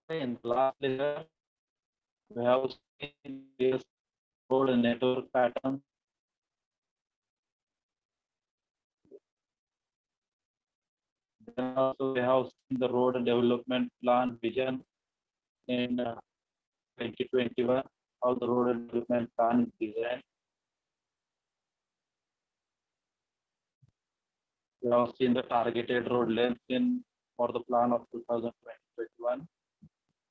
In the last lecture, we have seen various road network patterns. Then also we have seen the road development plan vision in 2021, how the road development plan is designed. We have seen the targeted road length in for the plan of 2021.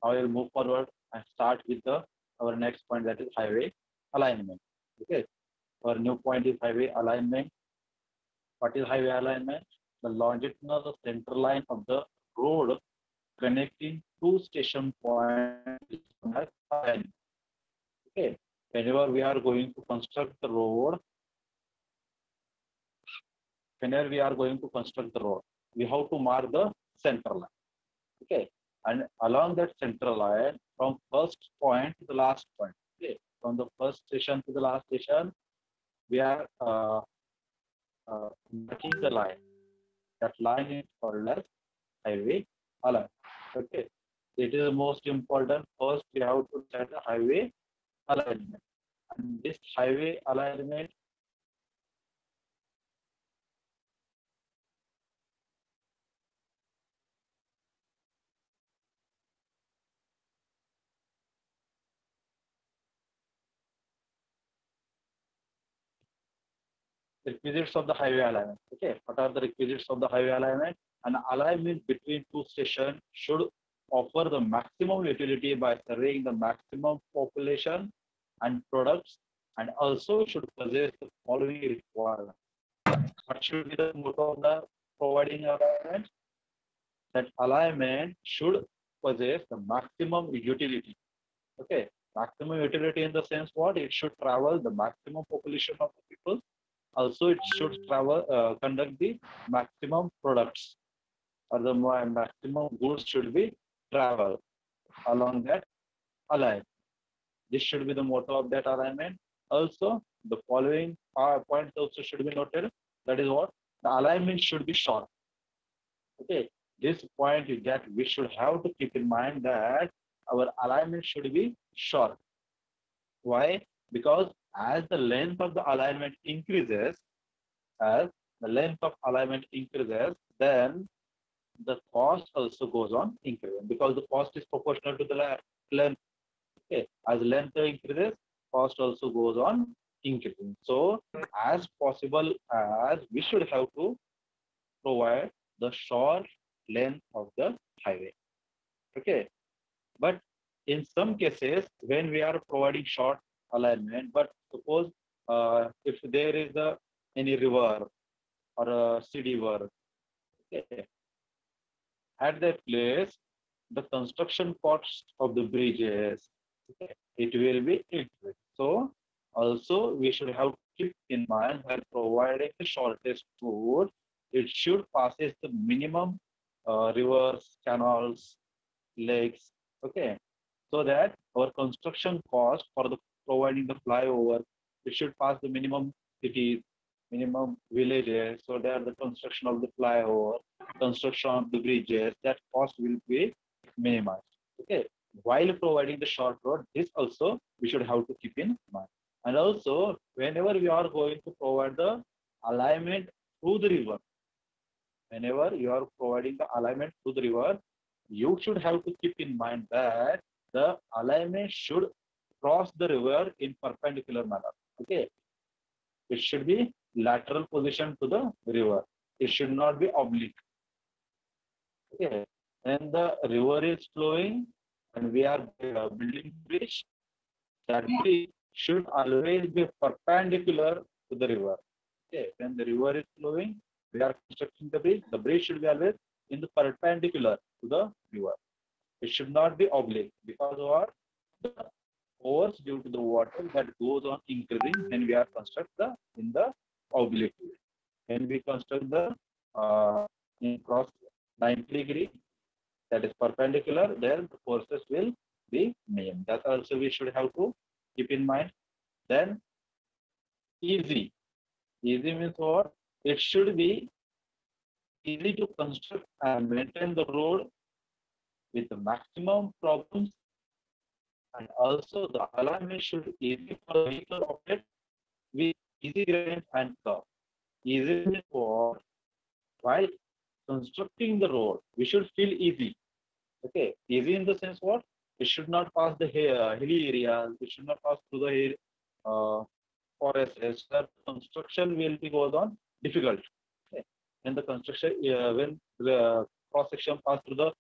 I will move forward and start with the our next point, that is highway alignment. Okay, our new point is highway alignment. What is highway alignment? The longitudinal center line of the road connecting two station points is known as alignment. Okay, whenever we are going to construct the road, we have to mark the center line. Okay, and along that center line, from first point to the last point. Okay, from the first station to the last station, we are marking the line. That line is called as highway alignment. Okay, it is most important. First, we have to set the highway alignment, and this highway alignment requisites of the highway alignment. Okay, what are the requisites of the highway alignment? An alignment between two stations should offer the maximum utility by serving the maximum population and products, and also should possess the following requirements. What should be the motto of the providing alignment? That alignment should possess the maximum utility. Okay, maximum utility in the sense what? It should travel the maximum population of the people. Also, it should travel, conduct the maximum products, or the maximum goods should be travel along that alignment. This should be the motto of that alignment. Also, the following points also should be noted. That is what? The alignment should be short. Okay, this point is that we should have to keep in mind that our alignment should be short. Why? Because as the length of the alignment increases, then the cost also goes on increasing, because the cost is proportional to the length. Okay, as length increases, cost also goes on increasing. So, as possible as we should have to provide the short length of the highway. Okay, but in some cases, when we are providing short alignment, but suppose if there is any river or a city work, okay, at that place, the construction cost of the bridges, okay, it will be increased. So also we should have to keep in mind while providing the shortest route, it should passes the minimum rivers, canals, lakes, okay, so that our construction cost for the providing the flyover, it should pass the minimum cities, minimum villages, so that the construction of the flyover, construction of the bridges, that cost will be minimized. Okay, while providing the short road, this also we should have to keep in mind. And also, whenever we are going to provide the alignment through the river, whenever you are providing the alignment to the river, you should have to keep in mind that the alignment should cross the river in perpendicular manner. Okay, it should be lateral position to the river. It should not be oblique. Okay, when the river is flowing and we are building bridge, that bridge should always be perpendicular to the river. Okay, when the river is flowing, we are constructing the bridge should be always in the perpendicular to the river. It should not be oblique, because of the force due to the water that goes on increasing when we are construct the in the oblique way. When we construct the in cross 90-degree, that is perpendicular, then the forces will be minimum. That also we should have to keep in mind. Then easy. Easy means what? It should be easy to construct and maintain the road with the maximum problems, and also the alignment should easy for the vehicle operate with easy gradient and curve. Easy means what? While constructing the road, we should feel easy. Okay, easy in the sense what? We should not pass the hilly areas. We should not pass through the forests. That construction will be goes on difficult. Okay. When the construction, when the cross section pass through the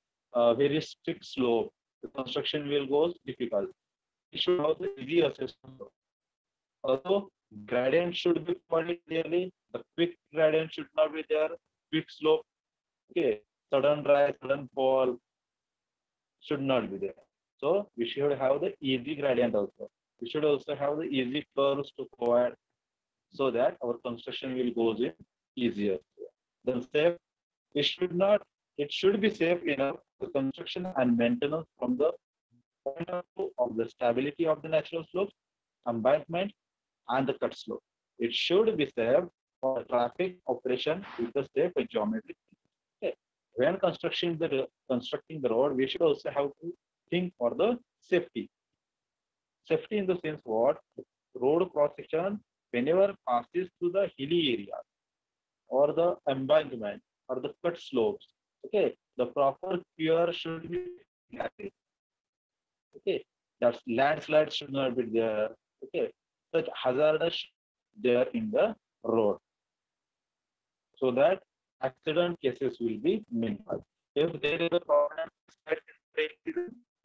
very strict slope, the construction will go difficult. We should have the easy assessment. Also, gradient should be provided clearly. The quick gradient should not be there. Quick slope. Okay, sudden rise, sudden fall should not be there. So we should have the easy gradient also. We should also have the easy curves to provide so that our construction will go in easier. Then safe, it should be safe enough for construction and maintenance from the point of view of the stability of the natural slopes, embankment, and the cut slope. It should be safe for traffic operation with the safe geometry. Okay. When constructing the road, we should also have to think for the safety. Safety in the sense what? Road cross section whenever passes through the hilly area or the embankment or the cut slopes. Okay, the proper care should be taken. Okay, that's landslide should not be there. Okay, such hazardous there in the road so that accident cases will be minimized. If there is a problem,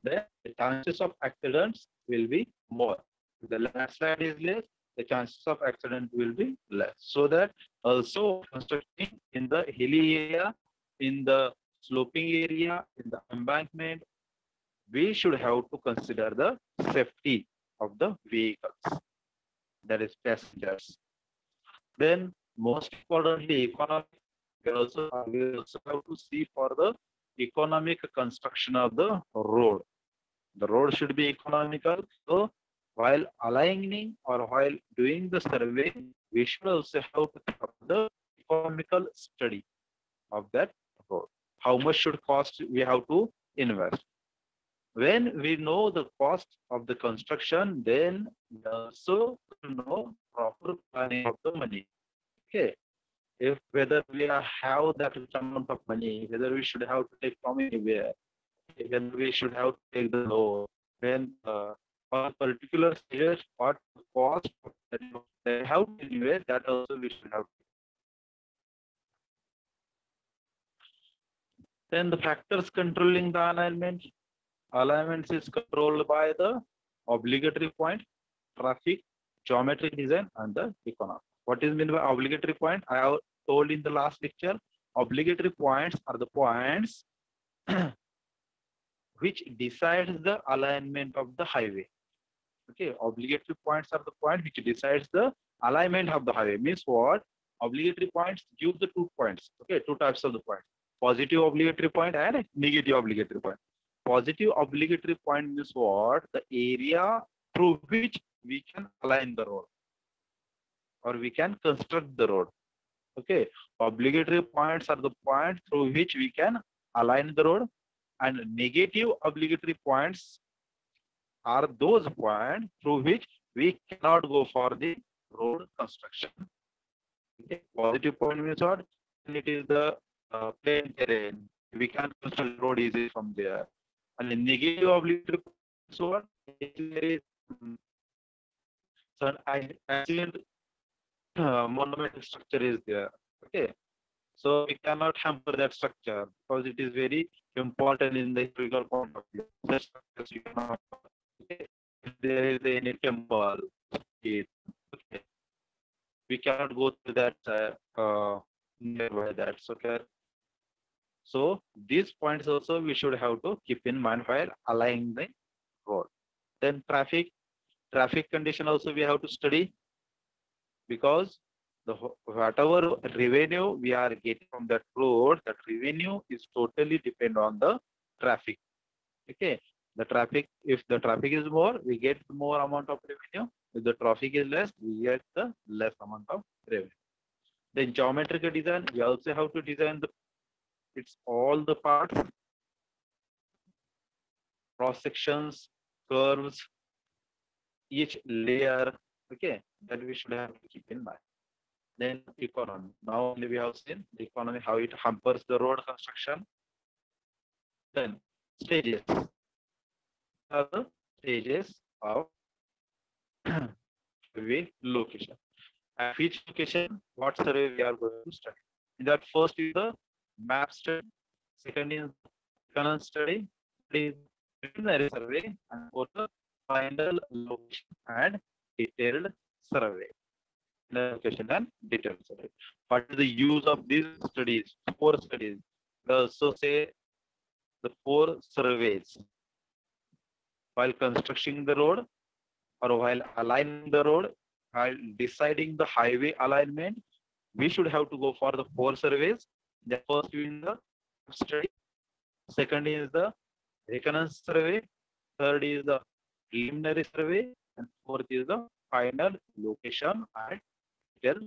then the chances of accidents will be more. If the landslide is less, the chances of accident will be less. So that also constructing in the hilly area, in the sloping area, in the embankment, we should have to consider the safety of the vehicles, that is passengers. Then most importantly, economic, we also have to see for the economic construction of the road. The road should be economical. So while aligning or while doing the survey, we should also have to have the economical study of that road. How much should cost we have to invest? When we know the cost of the construction, then we also know proper planning of the money. Okay. If whether we have that amount of money, whether we should have to take from anywhere, whether we should have to take the loan, when for a particular stage, what the cost of that they have to anywhere, that also we should have. Then the factors controlling the alignment. Alignment is controlled by the obligatory point, traffic, geometry design, and the economy. What is meant by obligatory point? I have told in the last lecture, obligatory points are the points which decides the alignment of the highway. Okay, obligatory points are the point which decides the alignment of the highway. Means what? Obligatory points give the 2 points. Okay, 2 types of the points. Positive obligatory point and negative obligatory point. Positive obligatory point means what? The area through which we can align the road or we can construct the road. Okay, obligatory points are the points through which we can align the road, and negative obligatory points are those points through which we cannot go for the road construction. Okay. Positive point means what? It is the plain terrain. We can construct road easily from there. And the negative obligatory point is what? If there is some ancient monumental structure is there. Okay. So we cannot hamper that structure because it is very important in the historical point of view. Such structures you cannot. Okay. If there is any temple, okay, we cannot go to that nearby that. Okay. So these points also we should have to keep in mind while aligning the road. Then traffic condition also we have to study, because the whatever revenue we are getting from that road, that revenue is totally depend on the traffic. Okay, the traffic, if the traffic is more, we get more amount of revenue. If the traffic is less, we get the less amount of revenue. Then geometrical design, we also have to design the, it's all the parts. cross sections, curves, each layer, okay, that we should have to keep in mind. Then economy. Now only we have seen the economy, how it hampers the road construction. Then stages. Are the stages of survey location. At which location, what survey we are going to study. In that, first is the map study, second is canal study, third is preliminary survey, and fourth the final location and detailed survey. Location and detailed survey. What is the use of these studies? Four studies. We also say the four surveys while constructing the road, or while aligning the road, while deciding the highway alignment. We should have to go for the four surveys. The first is the study, second is the reconnaissance survey, third is the preliminary survey, and fourth is the final location and detail.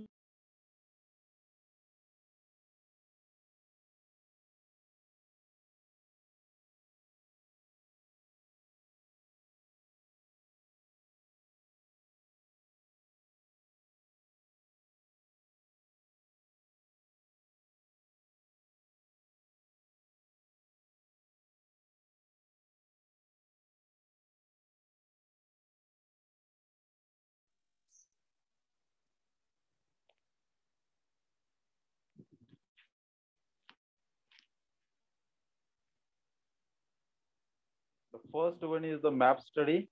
The first one is the map study.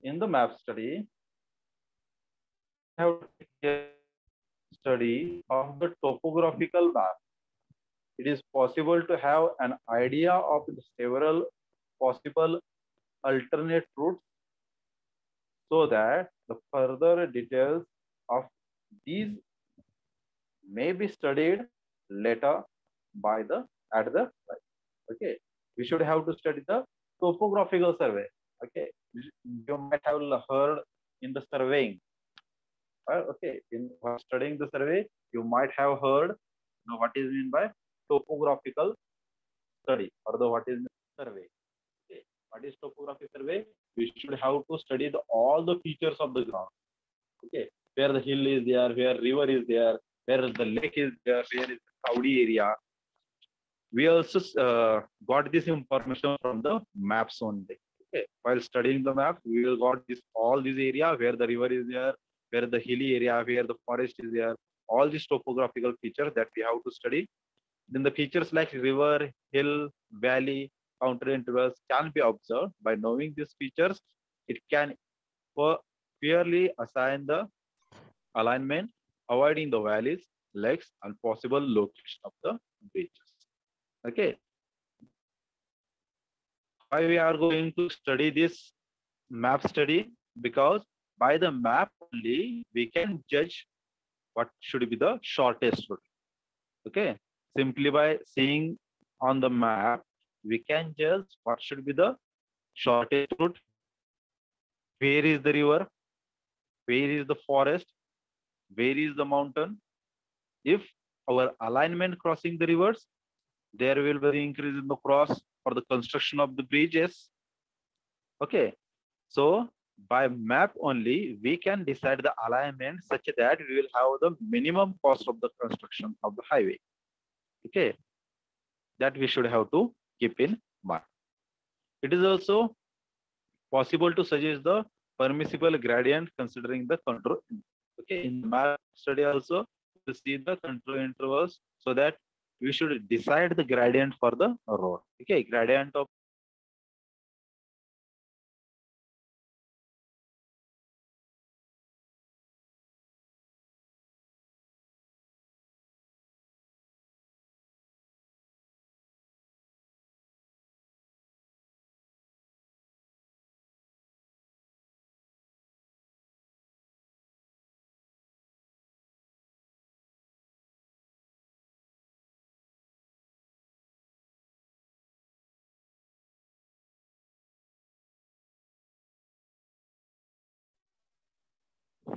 In the map study, we have to take a study of the topographical map. It is possible to have an idea of the several possible alternate routes so that the further details of these may be studied later by the at the site. Okay, we should have to study the topographical survey. Okay, you might have heard in the surveying. Okay, in studying the survey, you might have heard what is meant by topographical study or the what is survey. Okay, what is topographic survey? We should have to study all the features of the ground. Okay, where the hill is there, where river is there, where the lake is there, where is the cloudy area. We also got this information from the maps only. Okay, while studying the map, we will got this all this area where the river is there, where the hilly area, where the forest is there. All these topographical features that we have to study. Then the features like river, hill, valley, counter intervals can be observed. By knowing these features, it can fairly assign the alignment, avoiding the valleys, lakes, and possible location of the bridges. Okay. Why we are going to study this map study? Because by the map only we can judge what should be the shortest route. Okay. Simply by seeing on the map, we can judge what should be the shortest route, where is the river, where is the forest, where is the mountain. If our alignment crossing the rivers, there will be the increase in the cross for the construction of the bridges. Okay, so by map only, we can decide the alignment such that we will have the minimum cost of the construction of the highway. Okay, that we should have to keep in mind. It is also possible to suggest the permissible gradient considering the control. Okay, in the map study also, to see the control intervals so that we should decide the gradient for the road. Okay, gradient of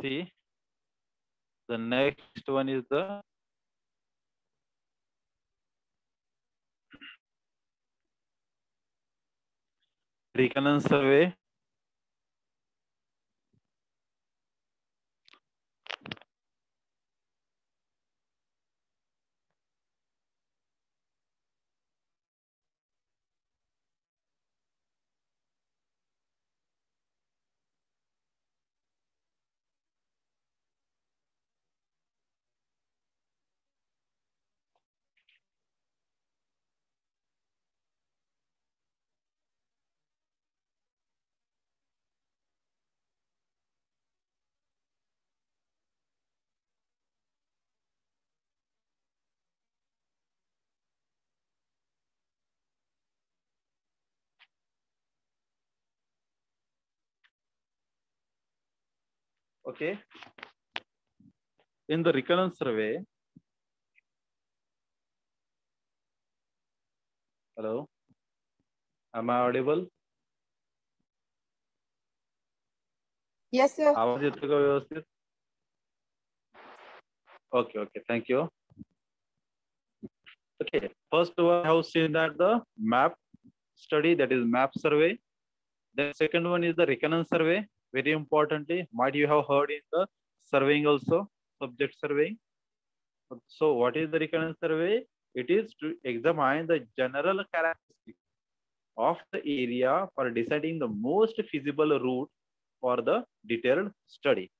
see, the next one is the recurrence survey. Okay. In the recurrence survey, hello, am I audible? Yes, sir. आवाज येतो का व्यवस्थित? Okay, okay, thank you. Okay, first one I have seen that the map study, that is map survey. The second one is the recurrence survey. Very importantly, might you have heard in the surveying also, subject surveying. So what is the recurrence survey? It is to examine the general characteristics of the area for deciding the most feasible route for the detailed study.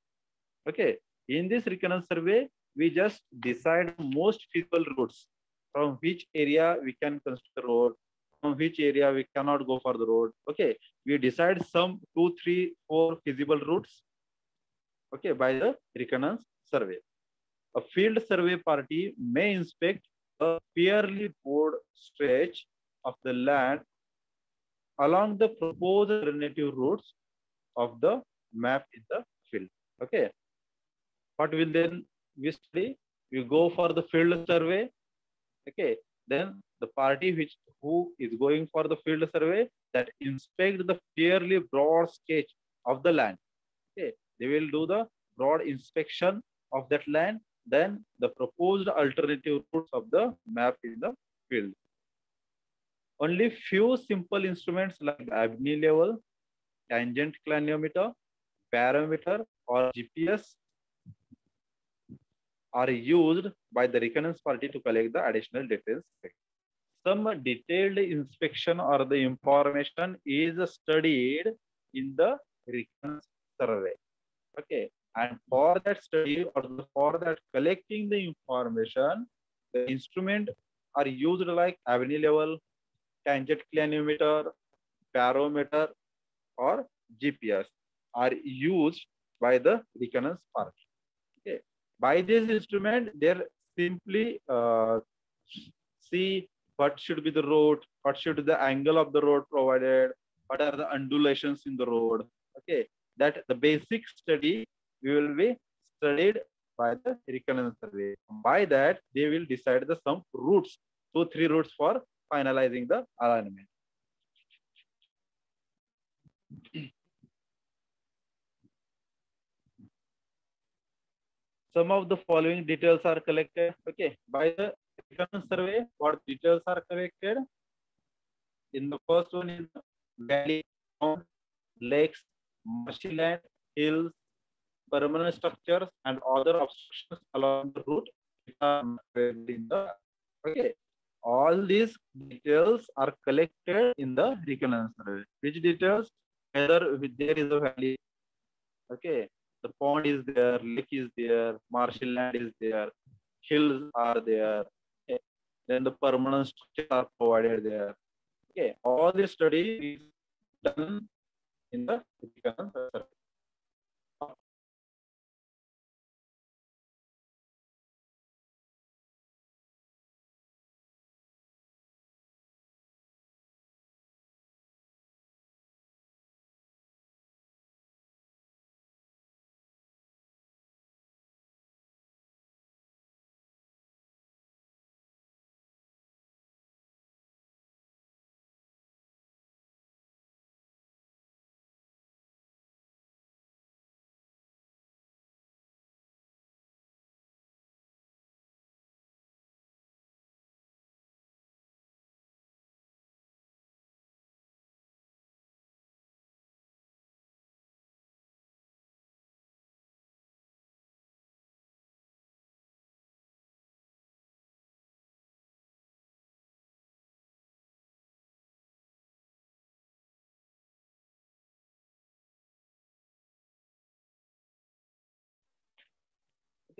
Okay, in this recurrence survey, we just decide most feasible routes from which area we can construct the road, from which area we cannot go for the road. Okay, we decide some 2, 3, 4 feasible routes. Okay, by the recurrence survey. A field survey party may inspect a fairly broad stretch of the land along the proposed alternative routes of the map in the field. Okay. What will then we study? We go for the field survey. Okay. Then the party who is going for the field survey that inspect the fairly broad sketch of the land. Okay. They will do the broad inspection of that land. Then the proposed alternative routes of the map in the field. Only few simple instruments like Abney level, tangent clinometer, barometer, or GPS are used by the recurrence party to collect the additional details. Some detailed inspection or the information is studied in the recurrence survey. Okay, and for that study or for that collecting the information, the instrument are used like Abney level, tangent clinometer, barometer, or GPS are used by the recurrence party. Okay. By this instrument, they're simply see what should be the road, what should be the angle of the road provided, what are the undulations in the road. Okay, that the basic study we will be studied by the recurrence survey. By that, they will decide the some routes, 2, 3 routes for finalizing the alignment. Some of the following details are collected. Okay, by the recurrence survey, what details are collected? In the first one is valley, lakes, marshy land, hills, permanent structures, and other obstructions along the route. Okay, all these details are collected in the recurrence survey. Which details? Whether there is a valley, okay, the pond is there, lake is there, marshy land is there, hills are there, okay. Then the permanent structures are provided there. Okay, all this study is done in the recurrence survey.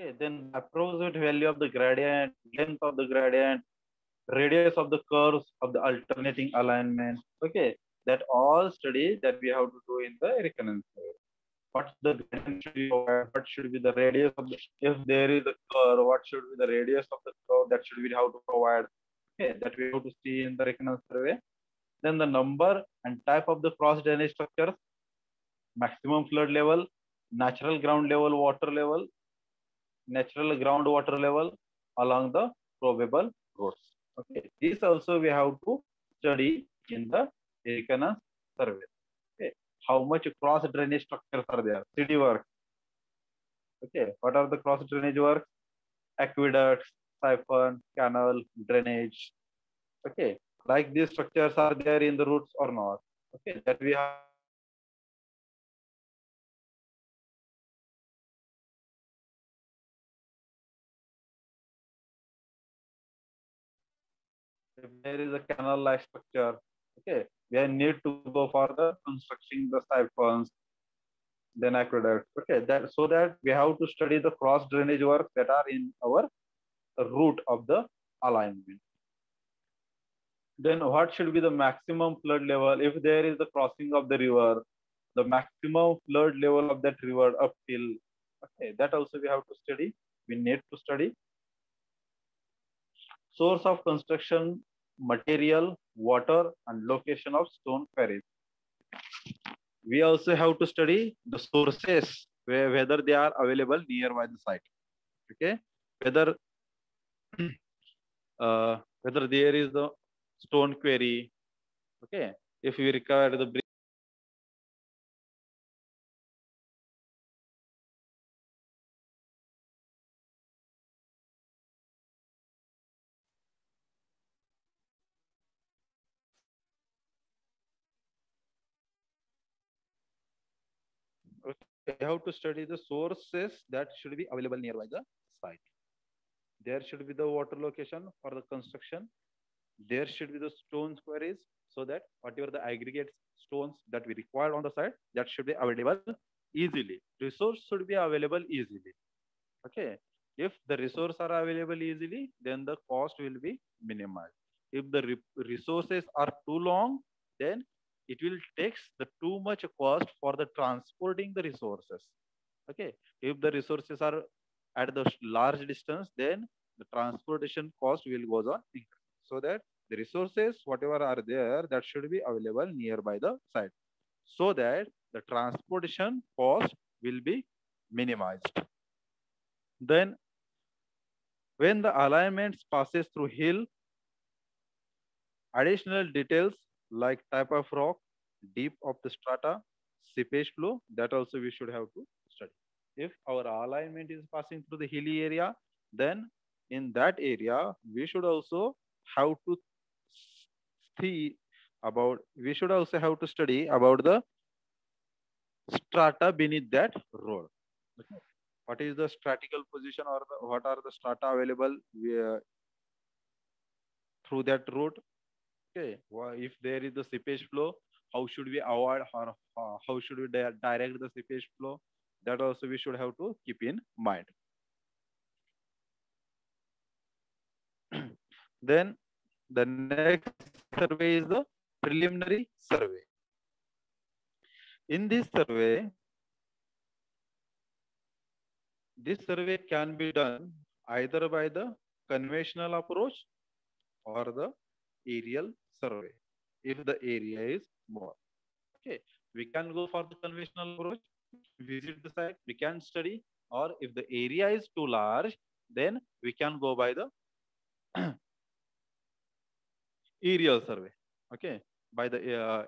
Okay, then approximate value of the gradient, length of the gradient, radius of the curves of the alternating alignment. Okay, that all study that we have to do in the recurrence survey. What the gradient should be provided, what should be the radius of the, if there is a curve, what should be the radius of the curve, that should be how to provide. Okay, that we have to see in the recurrence survey. Then the number and type of the cross drainage structures, maximum flood level, natural ground level water level, natural groundwater level along the probable roads. Okay, this also we have to study in the recurrence survey. Okay, how much cross drainage structures are there? CD works. Okay, what are the cross drainage works? Aqueducts, siphon, canal, drainage. Okay, like these structures are there in the roots or not? Okay, that we have if there is a canal-like structure, okay, we need to go for the constructing the siphons, then aqueducts. Okay, that so that we have to study the cross drainage works that are in our root of the alignment. Then what should be the maximum flood level if there is the crossing of the river, the maximum flood level of that river uphill. Okay, that also we have to study. We need to study source of construction, material, water, and location of stone quarries. We also have to study the sources, whether they are available nearby the site. Okay, whether whether there is the stone quarry. Okay, if we require the bridge. Okay, we have to study the sources that should be available nearby the site. There should be the water location for the construction. There should be the stone quarries so that whatever the aggregate stones that we require on the site, that should be available easily. Resource should be available easily. Okay. If the resources are available easily, then the cost will be minimized. If the resources are too long, then it will take the too much cost for the transporting the resources. Okay. If the resources are at the large distance, then the transportation cost will go on increase. So that the resources, whatever are there, that should be available nearby the site, so that the transportation cost will be minimized. Then when the alignments passes through hill, additional details like type of rock, deep of the strata, seepage flow, that also we should have to study. If our alignment is passing through the hilly area, then in that area, we should also have to see about, we should also have to study about the strata beneath that road. Okay. What is the stratical position or what are the strata available through that road? Okay, well, if there is the seepage flow, how should we avoid or how should we direct the seepage flow? That also we should have to keep in mind. Then the next survey is the preliminary survey. In this survey can be done either by the conventional approach or the aerial survey if the area is more. Okay, we can go for the conventional approach, visit the site, we can study, or if the area is too large, then we can go by the aerial survey. Okay, by the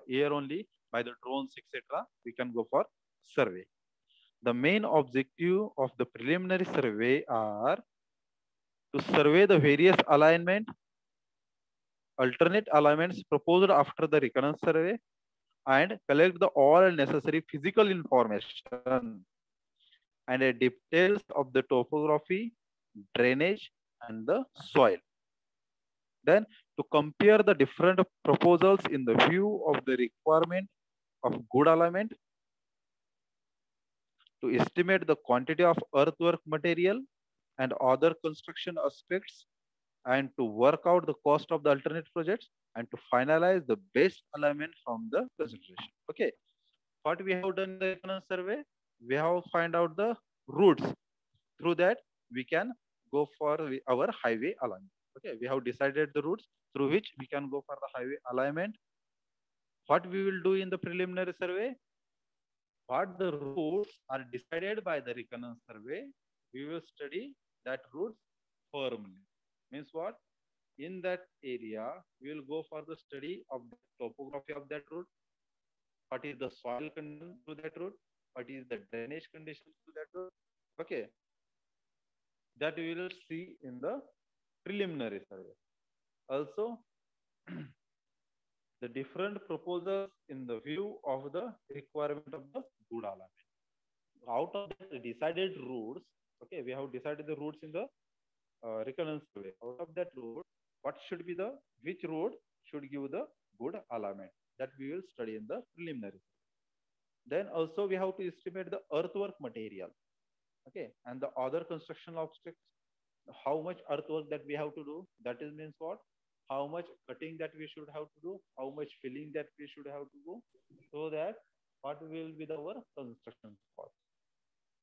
air only, by the drones, etc. We can go for survey. The main objective of the preliminary survey are to survey the various alignment, alternate alignments proposed after the recurrence survey, and collect the all necessary physical information and a details of the topography, drainage, and the soil. Then to compare the different proposals in the view of the requirement of good alignment, to estimate the quantity of earthwork material and other construction aspects, and to work out the cost of the alternate projects, and to finalize the best alignment from the consideration. Okay, what we have done in the recurrence survey, we have find out the routes. Through that, we can go for our highway alignment. Okay, we have decided the routes through which we can go for the highway alignment. What we will do in the preliminary survey, what the routes are decided by the recurrence survey, we will study that routes firmly. Means what? In that area, we will go for the study of the topography of that route. What is the soil condition to that route? What is the drainage conditions to that route? Okay, that we will see in the preliminary survey. Also, the different proposals in the view of the requirement of the good alignment. Out of the decided routes, okay, we have decided the routes in the recurrence survey. Out of that route, what should be the, which road should give the good alignment? That we will study in the preliminary. Then also we have to estimate the earthwork material, okay, and the other construction obstacles. How much earthwork that we have to do? That is means what? How much cutting that we should have to do? How much filling that we should have to do? So that what will be our construction cost?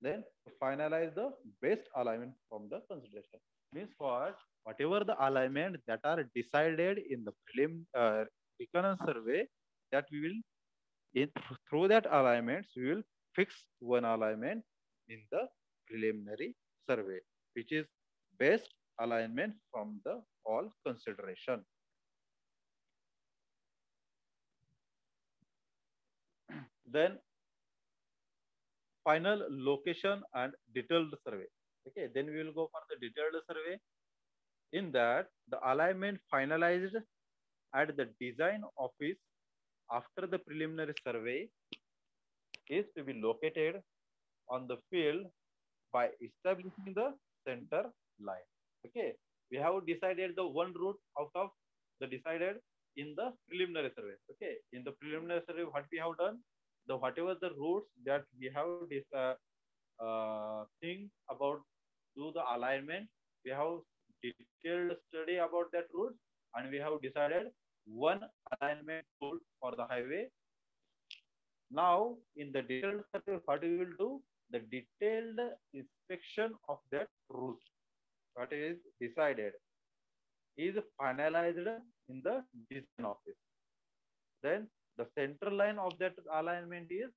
Then finalize the best alignment from the consideration. Means what? Whatever the alignment that are decided in the recurrence survey, that we will through that alignments we will fix one alignment in the preliminary survey, which is best alignment from the all consideration. Then final location and detailed survey. Okay, then we will go for the detailed survey. In that, the alignment finalized at the design office after the preliminary survey is to be located on the field by establishing the center line. Okay, we have decided the one route out of the decided in the preliminary survey. Okay, in the preliminary survey, what we have done, the whatever the routes that we have think about do the alignment, we have detailed study about that route, and we have decided one alignment route for the highway. Now, in the detailed survey, what we will do? The detailed inspection of that route, what is decided, is finalized in the design office. Then the center line of that alignment is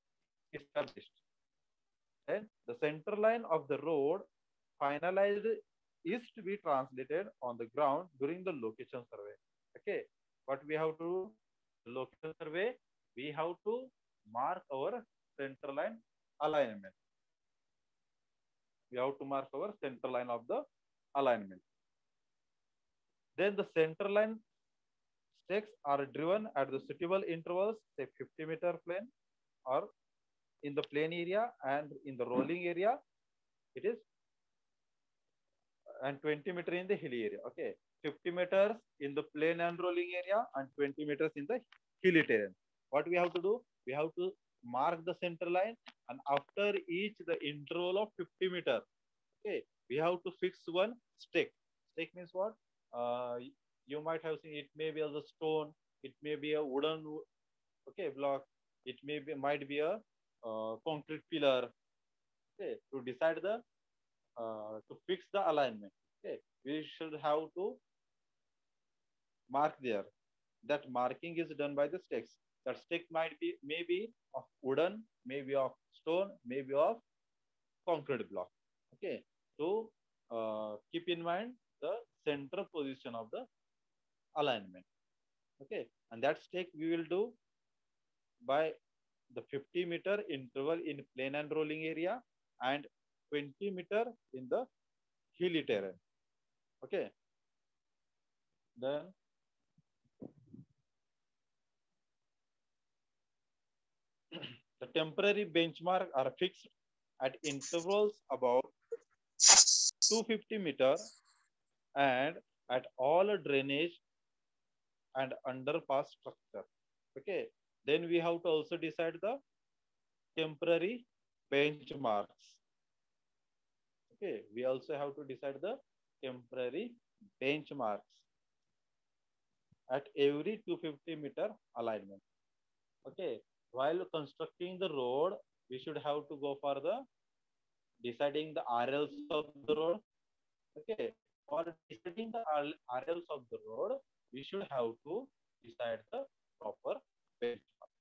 established. Then the center line of the road finalized is to be translated on the ground during the location survey. Okay, what we have to do? The location survey, we have to mark our center line alignment. We have to mark our center line of the alignment. Then the center line stakes are driven at the suitable intervals, say 50-meter plane, or in the plane area, and in the rolling area, it is and 20 meter in the hilly area. Okay, 50 meters in the plane and rolling area and 20 meters in the hilly terrain. What we have to do? We have to mark the center line, and after each the interval of 50 meters, okay, we have to fix one stake. Stake means what? You might have seen, it may be as a stone, it may be a wooden, okay, block, it may be might be a concrete pillar. Okay, to decide the to fix the alignment. Okay, we should have to mark there. That marking is done by the stakes. That stake might be maybe of wooden, maybe of stone, maybe of concrete block. Okay, so keep in mind the center position of the alignment. Okay, and that stake we will do by the 50-meter interval in plane and rolling area and 20-meter in the hilly terrain. Okay, then the temporary benchmark are fixed at intervals about 250 meter and at all drainage and underpass structure. Okay, then we have to also decide the temporary benchmarks. Okay, we also have to decide the temporary benchmarks at every 250-meter alignment. Okay, while constructing the road, we should have to go for the deciding the RLs of the road. Okay, for deciding the RLs of the road, we should have to decide the proper benchmark.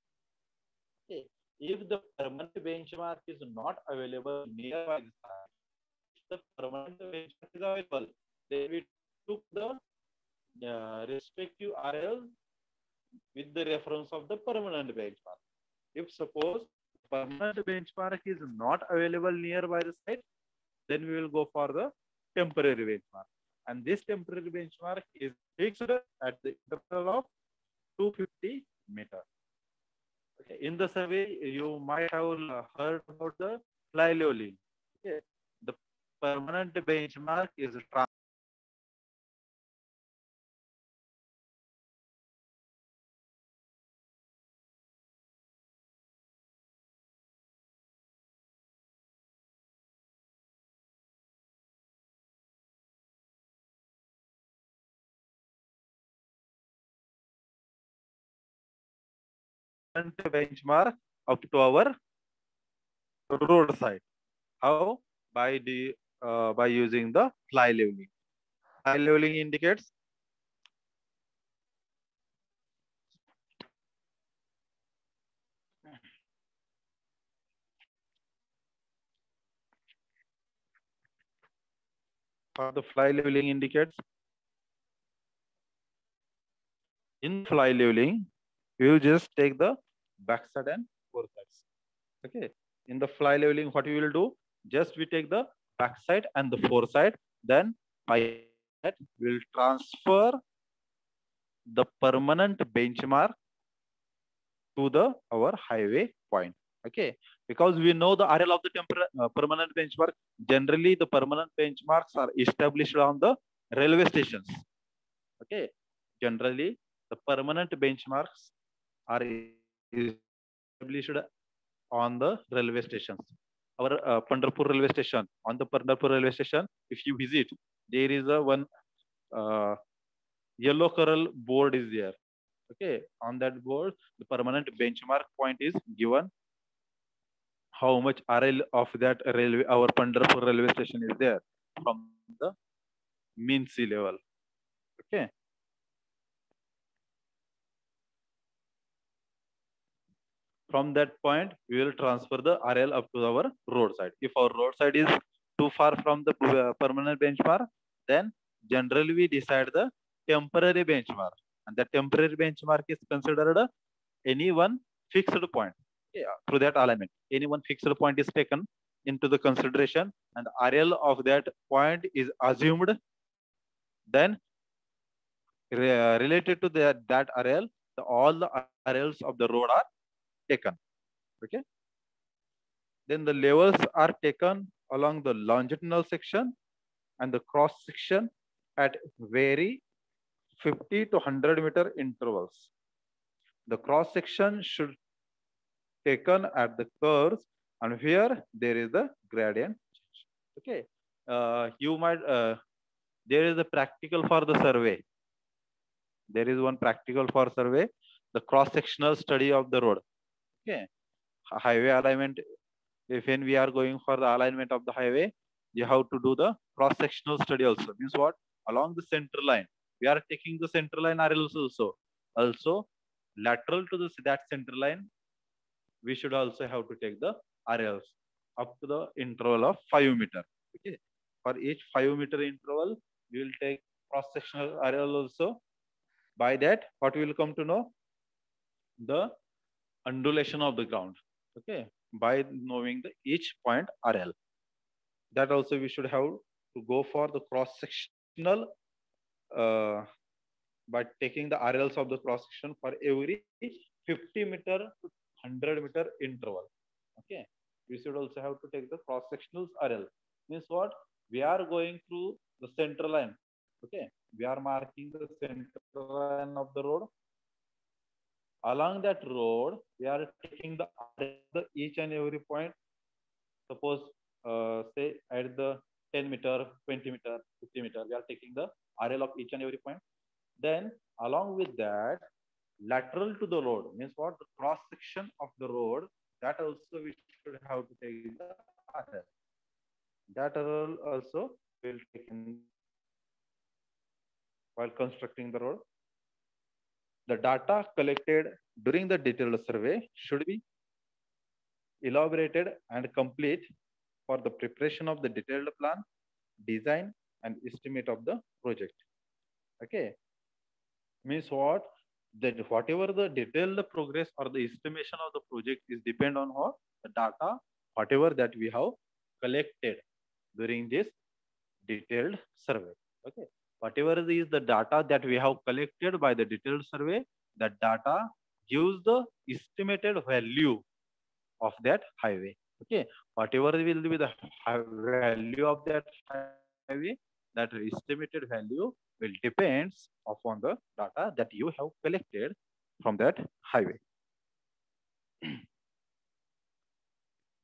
Okay, if the permanent benchmark is not available nearby the site, if the permanent benchmark is available, then we took the respective RL with the reference of the permanent benchmark. If suppose permanent benchmark is not available nearby the site, then we will go for the temporary benchmark. And this temporary benchmark is fixed at the interval of 250 meters. Okay. In the survey, you might have heard about the fly leveling. Okay. The permanent benchmark is benchmark up to our roadside. How? By using the fly leveling. Fly leveling indicates the fly leveling indicates in fly leveling, we will just take the backside and foresides. Okay. In the fly leveling, what we will do? Just we take the backside and the foresight. Then by that, we will transfer the permanent benchmark to the our highway point. Okay. Because we know the RL of the permanent benchmark. Generally, the permanent benchmarks are established on the railway stations. Okay. Generally, the permanent benchmarks are established on the railway stations. Our Pandharpur railway station, on the Pandharpur railway station, if you visit, there is a one yellow color board is there. Okay, on that board, the permanent benchmark point is given. How much RL of that railway, our Pandharpur railway station is there from the mean sea level. Okay. From that point, we will transfer the RL up to our roadside. If our roadside is too far from the permanent benchmark, then generally we decide the temporary benchmark. And the temporary benchmark is considered any one fixed point. Yeah, through that alignment. Any one fixed point is taken into the consideration and the RL of that point is assumed. Then related to that RL, all the RLs of the road are taken. Okay. Then the levels are taken along the longitudinal section and the cross section at very 50 to 100 meter intervals. The cross section should taken at the curves and here there is the gradient. Okay. You might there is a practical for the survey. There is one practical for survey, the cross-sectional study of the road. Okay. Highway alignment, if when we are going for the alignment of the highway, you have to do the cross-sectional study also. Means what? Along the center line. We are taking the center line RLs also. Also, lateral to that center line, we should also have to take the RLs up to the interval of 5 meter. Okay. For each 5 meter interval, we will take cross-sectional RL also. By that, what we will come to know? The undulation of the ground. Okay. By knowing the each point RL. That also we should have to go for the cross-sectional by taking the RLs of the cross-section for every 50 meter to 100 meter interval. Okay. We should also have to take the cross-sectional RL. Means what? We are going through the center line. Okay. We are marking the center line of the road. Along that road, we are taking the each and every point. Suppose, say at the 10 meter, 20 meter, 50 meter. We are taking the RL of each and every point. Then along with that, lateral to the road means what? The cross section of the road, that also we should have to take the RL. That RL also will take in while constructing the road. The data collected during the detailed survey should be elaborated and complete for the preparation of the detailed plan, design, and estimate of the project. Okay, means what? That whatever the detailed progress or the estimation of the project is depend on what? The data, whatever that we have collected during this detailed survey. Okay, whatever is the data that we have collected by the detailed survey, that data gives the estimated value of that highway. Okay, whatever will be the value of that highway, that estimated value will depends upon the data that you have collected from that highway.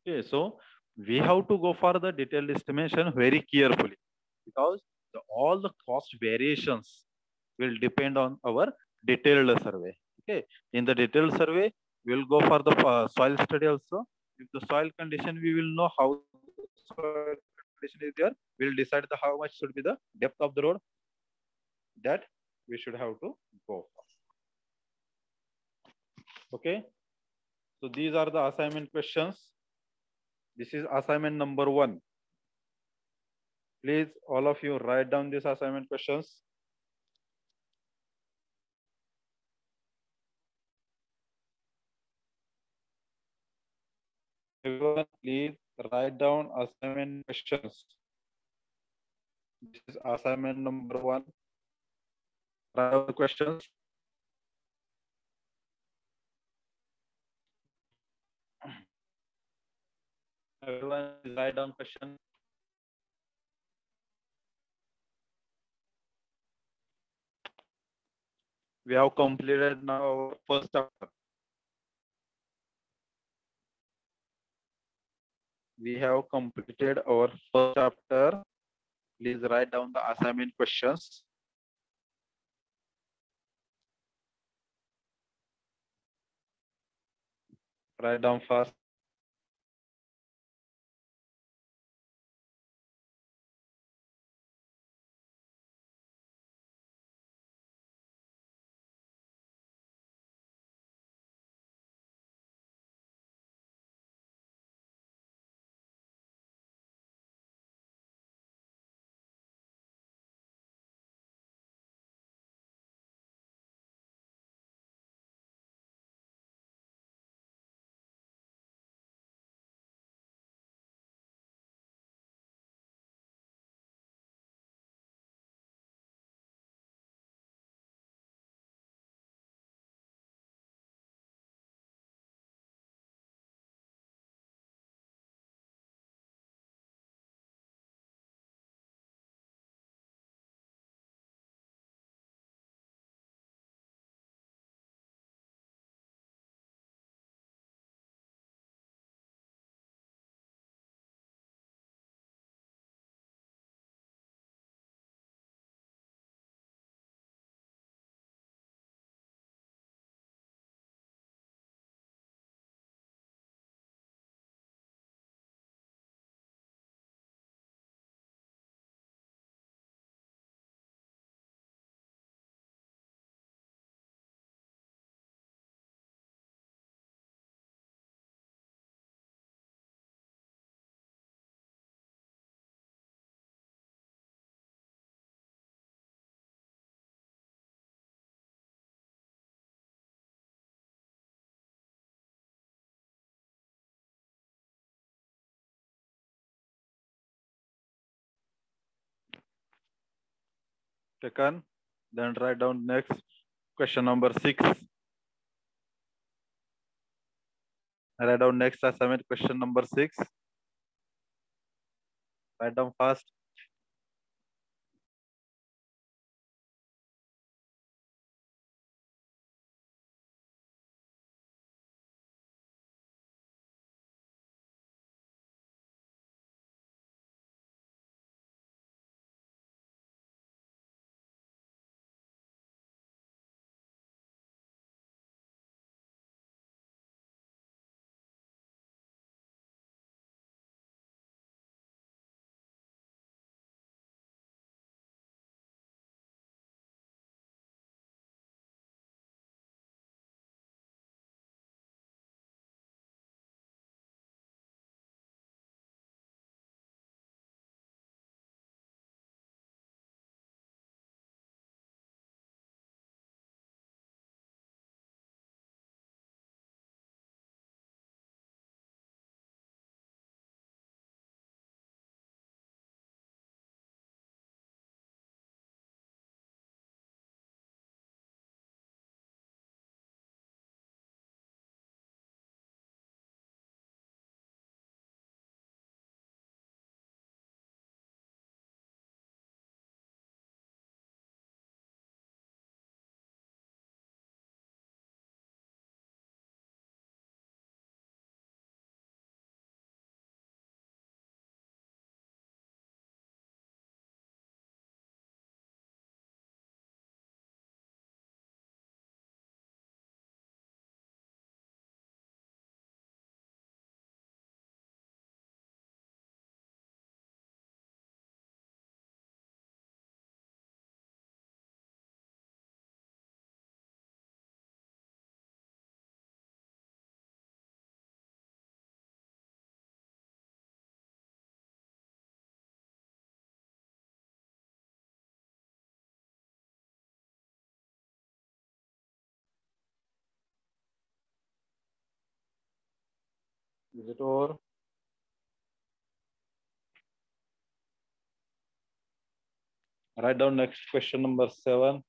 Okay, so we have to go for the detailed estimation very carefully, because all the cost variations will depend on our detailed survey. Okay, in the detailed survey, we will go for the soil study also. If the soil condition, we will know how the soil condition is there. We will decide how much should be the depth of the road that we should have to go for. Okay, so these are the assignment questions. This is assignment number 1. Please, all of you, write down these assignment questions. Everyone, please write down assignment questions. This is assignment number 1. Write down the questions. Everyone, write down question. We have completed now our first chapter. We have completed our first chapter. Please write down the assignment questions. Write down fast. Taken. Then write down next question number 6. Write down next assignment question number 6. Write down fast. Is it over? Write down next question number 7.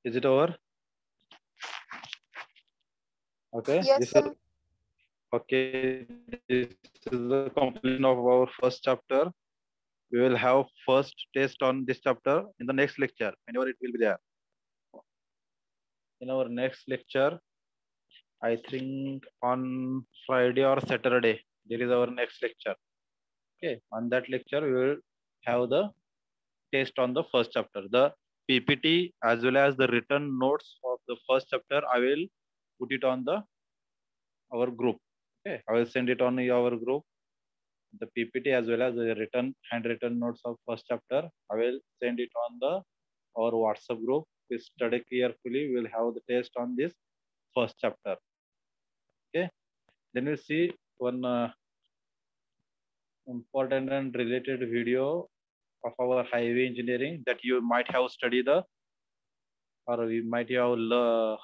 Is it over? Okay. Yes, This is sir. okay. This is the completion of our first chapter. We will have first test on this chapter in the next lecture. Whenever it will be there. In our next lecture, I think on Friday or Saturday, there is our next lecture. Okay. On that lecture, we will have the test on the first chapter. The PPT as well as the written notes of the first chapter, I will put it on the our group. Okay, I will send it on our group. The PPT as well as the handwritten notes of first chapter. I will send it on the our WhatsApp group. Please study carefully. We will have the test on this first chapter. Okay. Then we'll see one important and related video of our highway engineering that you might have studied or you might have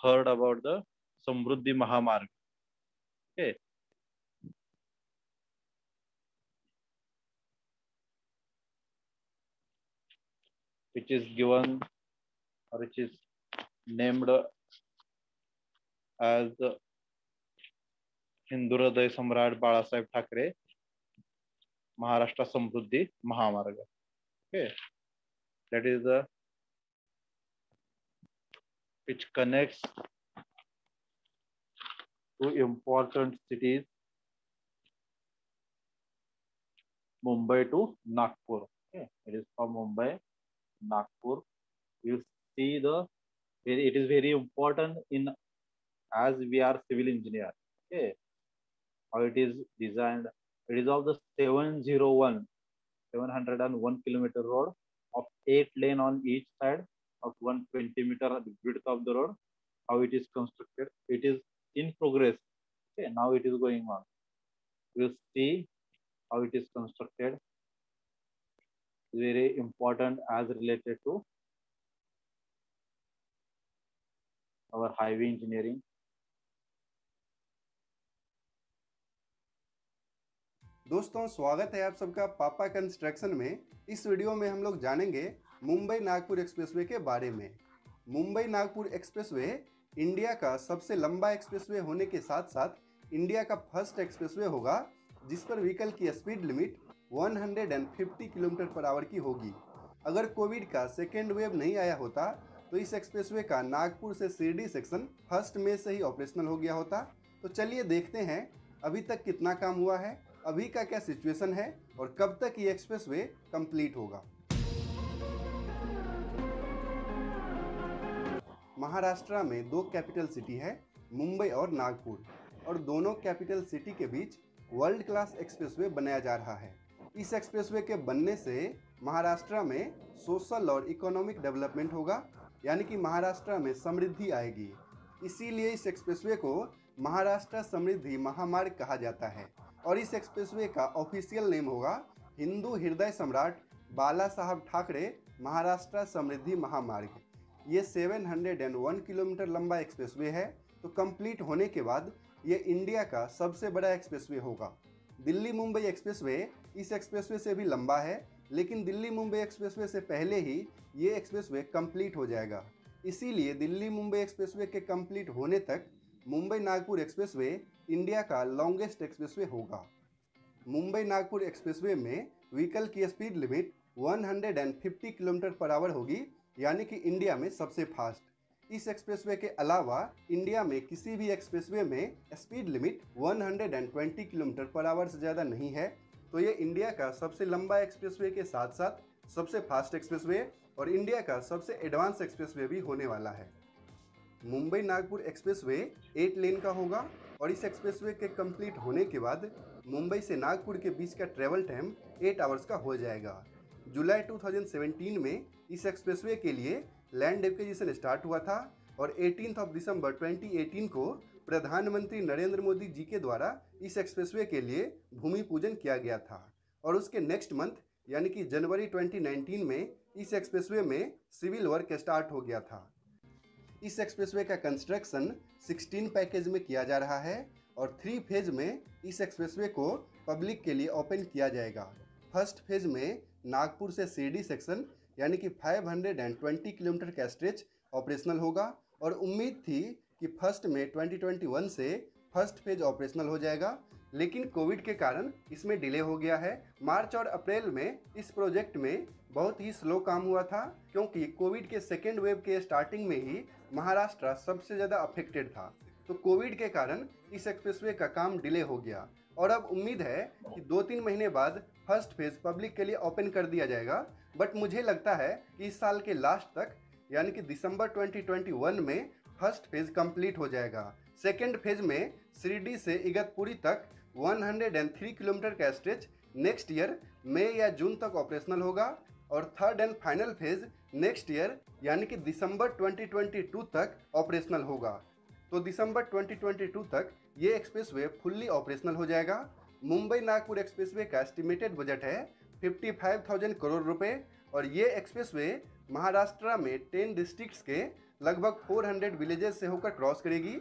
heard about the Samruddhi Mahamarg. Okay. Which is given or which is named as the Hinduhriday Samrat Balasaheb Thackeray Maharashtra Samruddhi Mahamarg. Okay. That is the which connects two important cities, Mumbai to Nagpur. Okay. It is from Mumbai, Nagpur. You see it is very important in as we are civil engineer. Okay. How it is designed. It is of the 701 kilometer road of 8 lane on each side of 120 meter width of the road. How it is constructed. It is in progress. Okay. Now it is going on. We'll see how it is constructed. Very important as related to our highway engineering. दोस्तों स्वागत है आप सबका पापा construction में। इस video में हम लोग जानेंगे मुंबई नागपुर एक्सप्रेसवे के बारे में। मुंबई नागपुर एक्सप्रेसवे इंडिया का सबसे लंबा एक्सप्रेसवे होने के साथ साथ इंडिया का फर्स्ट एक्सप्रेसवे होगा जिस पर व्हीकल की speed limit 150 kilometre per hour की होगी। अगर कोविड का सेकेंड वेव नहीं आया होता तो इस एक्सप्रेसवे का नागपुर से शिरडी सेक्शन फर्स्ट मई से ही ऑपरेशनल हो गया होता। तो चलिए देखते हैं अभी तक कितना काम हुआ है, अभी का क्या सिचुएशन है और कब तक ये एक्सप्रेसवे कंप्लीट होगा। महाराष्ट्र में दो कैपिटल सिटी है, मुंबई और नागपुर, और दोनों कैपिटल सिटी के बीच वर्ल्ड क्लास एक्सप्रेसवे बनाया जा रहा है। इस एक्सप्रेसवे के बनने से महाराष्ट्र में सोशल और इकोनॉमिक डेवलपमेंट होगा, यानी कि महाराष्ट्र में समृद्धि आएगी। इसीलिए इस एक्सप्रेसवे को महाराष्ट्र समृद्धि महामार्ग कहा जाता है और इस एक्सप्रेसवे का ऑफिशियल नेम होगा हिंदू हृदय सम्राट बाला साहब ठाकरे महाराष्ट्र समृद्धि महामार्ग। ये 701 किलोमीटर लंबा एक्सप्रेसवे है, तो कंप्लीट होने के बाद ये इंडिया का सबसे बड़ा एक्सप्रेसवे होगा। दिल्ली मुंबई एक्सप्रेसवे इस एक्सप्रेसवे से भी लंबा है, लेकिन दिल्ली मुंबई एक्सप्रेसवे से पहले ही ये एक्सप्रेसवे कंप्लीट हो जाएगा। इसीलिए दिल्ली मुंबई एक्सप्रेसवे के कंप्लीट होने तक मुंबई नागपुर एक्सप्रेसवे इंडिया का लॉन्गेस्ट एक्सप्रेसवे होगा। मुंबई नागपुर एक्सप्रेसवे में व्हीकल की speed limit 150 kilometre per hour होगी, यानी कि इंडिया में सबसे फास्ट। इस एक्सप्रेसवे के अलावा इंडिया में किसी भी एक्सप्रेसवे में speed limit 120 kilometre per hour से ज़्यादा नहीं है, तो ये इंडिया का सबसे लंबा एक्सप्रेसवे के साथ साथ सबसे फास्ट एक्सप्रेसवे और इंडिया का सबसे एडवांस एक्सप्रेसवे भी होने वाला है। मुंबई नागपुर एक्सप्रेसवे 8 लेन का होगा और इस एक्सप्रेसवे के कंप्लीट होने के बाद मुंबई से नागपुर के बीच का ट्रेवल टाइम 8 आवर्स का हो जाएगा। जुलाई 2017 में इस एक्सप्रेसवे के लिए लैंड एक्विजिशन स्टार्ट हुआ था और 18 दिसंबर 2018 को प्रधानमंत्री नरेंद्र मोदी जी के द्वारा इस एक्सप्रेसवे के लिए भूमि पूजन किया गया था और उसके नेक्स्ट मंथ यानी कि जनवरी 2019 में इस एक्सप्रेसवे में सिविल वर्क स्टार्ट हो गया था। इस एक्सप्रेसवे का कंस्ट्रक्शन 16 पैकेज में किया जा रहा है और 3 फेज में इस एक्सप्रेसवे को पब्लिक के लिए ओपन किया जाएगा। फर्स्ट फेज में नागपुर से शिरडी सेक्शन यानी कि 520 किलोमीटर का स्ट्रेच ऑपरेशनल होगा और उम्मीद थी कि फर्स्ट में 2021 से फर्स्ट फेज ऑपरेशनल हो जाएगा, लेकिन कोविड के कारण इसमें डिले हो गया है। मार्च और अप्रैल में इस प्रोजेक्ट में बहुत ही स्लो काम हुआ था, क्योंकि कोविड के सेकेंड वेव के स्टार्टिंग में ही महाराष्ट्र सबसे ज़्यादा अफेक्टेड था, तो कोविड के कारण इस एक्सप्रेसवे का काम डिले हो गया और अब उम्मीद है कि 2-3 महीने बाद फर्स्ट फेज पब्लिक के लिए ओपन कर दिया जाएगा। बट मुझे लगता है कि इस साल के लास्ट तक यानी कि दिसंबर 2021 में फर्स्ट फेज कंप्लीट हो जाएगा। सेकेंड फेज में शिरडी से इगतपुरी तक 103 किलोमीटर का स्ट्रेच नेक्स्ट ईयर मई या जून तक ऑपरेशनल होगा और third and final phase next year यानी कि दिसंबर 2022 तक ऑपरेशनल होगा। तो दिसंबर 2022 तक ये एक्सप्रेसवे फुल्ली ऑपरेशनल हो जाएगा। मुंबई नागपुर एक्सप्रेसवे का एस्टिमेटेड बजट है 55,000 करोड़ रुपए और ये एक्सप्रेसवे महाराष्ट्र में 10 डिस्ट्रिक्ट्स के लगभग 400 विलेजेस से होकर क्रॉस करेगी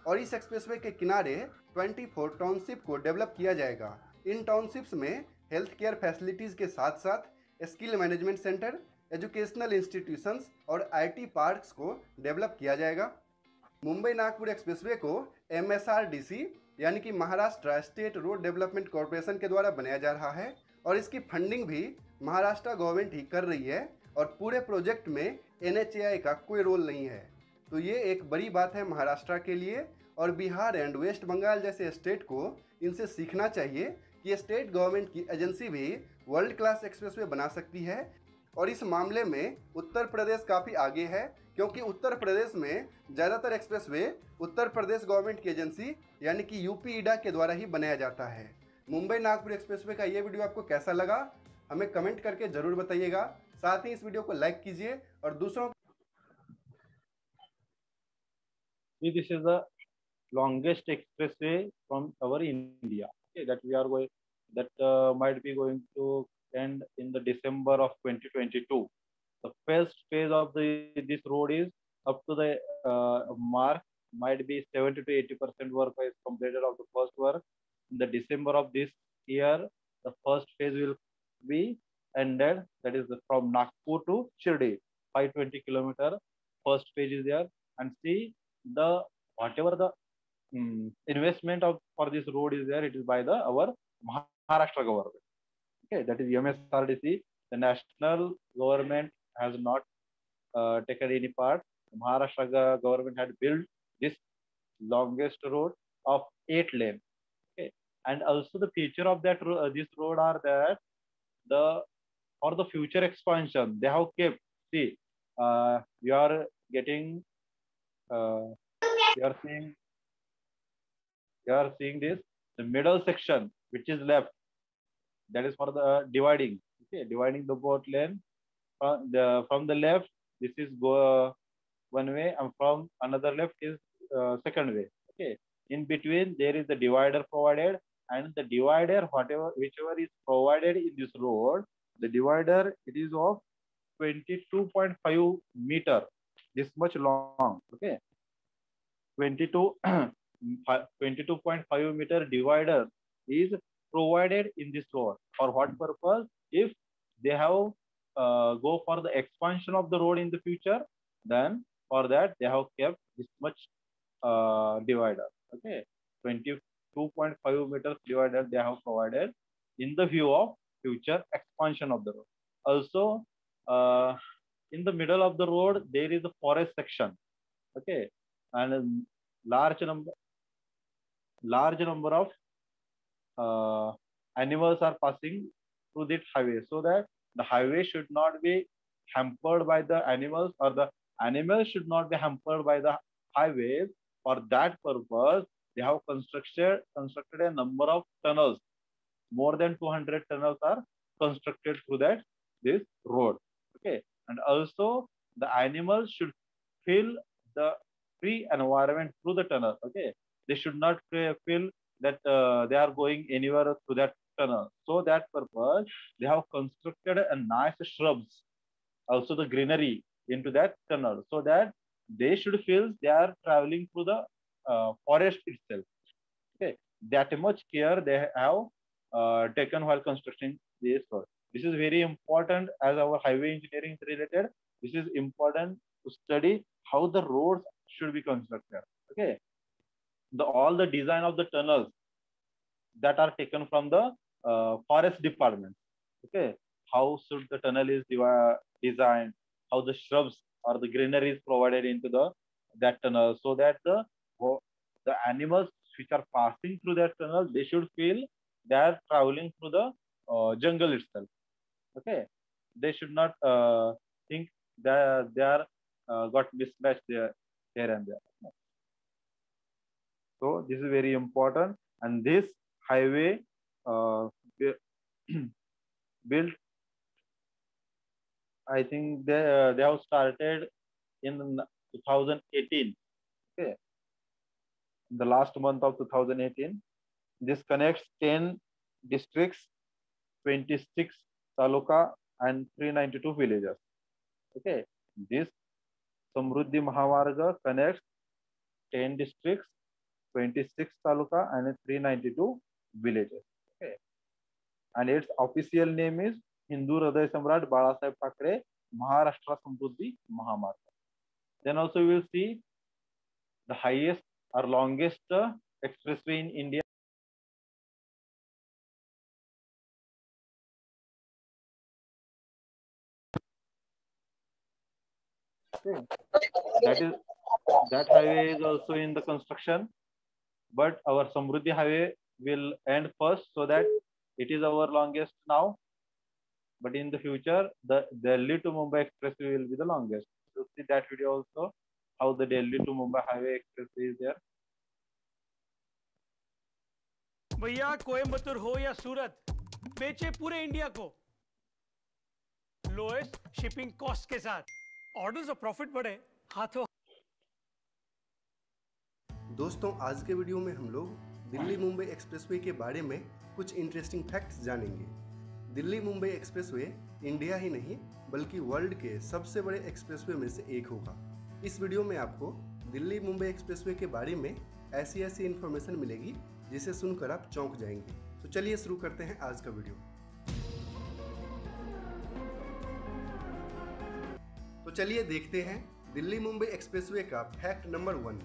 और इस एक्सप्रेसवे के किनारे 24 टाउनशिप को डेवलप किया जाएगा। इन टाउनशिप्स में हेल्थ केयर फैसिलिटीज़ के साथ साथ skill management centre, educational institutions और IT पार्क्स को डेवलप किया जाएगा। मुंबई नागपुर एक्सप्रेसवे को MSRDC यानी कि Maharashtra state road development corporation के द्वारा बनाया जा रहा है और इसकी फंडिंग भी महाराष्ट्र गवर्नमेंट ही कर रही है और पूरे प्रोजेक्ट में NHAI का कोई रोल नहीं है। तो ये एक बड़ी बात है महाराष्ट्र के लिए और बिहार एंड वेस्ट बंगाल जैसे स्टेट को इनसे सीखना चाहिए कि स्टेट गवर्नमेंट की एजेंसी भी वर्ल्ड क्लास एक्सप्रेसवे बना सकती है और इस मामले में उत्तर प्रदेश काफ़ी आगे है, क्योंकि उत्तर प्रदेश में ज़्यादातर एक्सप्रेसवे उत्तर प्रदेश गवर्नमेंट की एजेंसी यानी कि UP-EDA के द्वारा ही बनाया जाता है। मुंबई नागपुर एक्सप्रेसवे का ये वीडियो आपको कैसा लगा हमें कमेंट करके ज़रूर बताइएगा। साथ ही इस वीडियो को लाइक कीजिए और दूसरों This is the longest expressway from our India. Okay, that we are going, that might be going to end in the December of 2022. The first phase of this road is up to the mark, might be 70 to 80% work is completed of the first work. In the December of this year, the first phase will be ended. That is from Nagpur to Shirdi, 520 kilometer. First phase is there, and see the whatever the investment of for this road is there, it is by the our Maharashtra government. Okay, that is MSRDC. The national government has not taken any part. The Maharashtra government had built this longest road of 8 lane. Okay, and also the feature of that this road are that the for the future expansion they have kept. See, we are getting you are seeing this, the middle section which is left, that is for the dividing. Okay, dividing the both lane from the left, this is go one way, and from another left is second way. Okay, in between there is the divider provided, and the divider whichever is provided in this road, the divider, it is of 22.5 meter, this much long. Okay, 22.5 meter divider is provided in this road. For what purpose? If they have go for the expansion of the road in the future, then for that they have kept this much divider. Okay, 22.5 meters divider they have provided in the view of future expansion of the road. Also, in the middle of the road there is a forest section. Okay, and a large number of animals are passing through this highway, so that the highway should not be hampered by the animals, or the animals should not be hampered by the highways. For that purpose, they have constructed a number of tunnels. More than 200 tunnels are constructed through this road. Okay, and also the animals should feel the free environment through the tunnel. Okay, they should not feel that they are going anywhere through that tunnel. So that purpose, they have constructed a nice shrubs, also the greenery into that tunnel, so that they should feel they are traveling through the forest itself. Okay, that much care they have taken while constructing this road. This is very important as our highway engineering is related. This is important to study how the roads should be constructed. Okay, all the design of the tunnels that are taken from the forest department. Okay, how should the tunnel is designed, how the shrubs or the greenery is provided into that tunnel, so that the animals which are passing through that tunnel, they should feel they are traveling through the jungle itself. Okay, they should not think that they are got mismatched here and there. So this is very important, and this highway built, I think they have started in 2018. Okay, in the last month of 2018. This connects 10 districts, 26 taluka, and 392 villages. Okay, this Samruddhi Mahamarga connects 10 districts, 26 taluka, and 392 villages. Okay, and its official name is Hindu Hriday Samrat Balasaheb Thackeray Maharashtra Samruddhi Mahamarga. Then also we will see the highest or longest expressway in India. Okay. That highway is also in the construction, but our Samruddhi highway will end first, so that it is our longest now. But in the future, the Delhi to Mumbai expressway will be the longest. So see that video also, how the Delhi to Mumbai highway expressway is there. भैया कोयम्बतूर हो या सूरत, बेचे पूरे India को lowest shipping cost के साथ। Orders और profit बढ़े हाथों। दोस्तों, आज के वीडियो में हम लोग दिल्ली मुंबई एक्सप्रेसवे के बारे में कुछ इंटरेस्टिंग फैक्ट्स जानेंगे। दिल्ली मुंबई एक्सप्रेसवे इंडिया ही नहीं बल्कि वर्ल्ड के सबसे बड़े एक्सप्रेसवे में से एक होगा। इस वीडियो में आपको दिल्ली मुंबई एक्सप्रेसवे के बारे में ऐसी इन्फॉर्मेशन मिलेगी जिसे सुनकर आप चौंक जाएंगे। तो चलिए शुरू करते हैं आज का वीडियो। तो चलिए देखते हैं दिल्ली मुंबई एक्सप्रेसवे का fact number 1।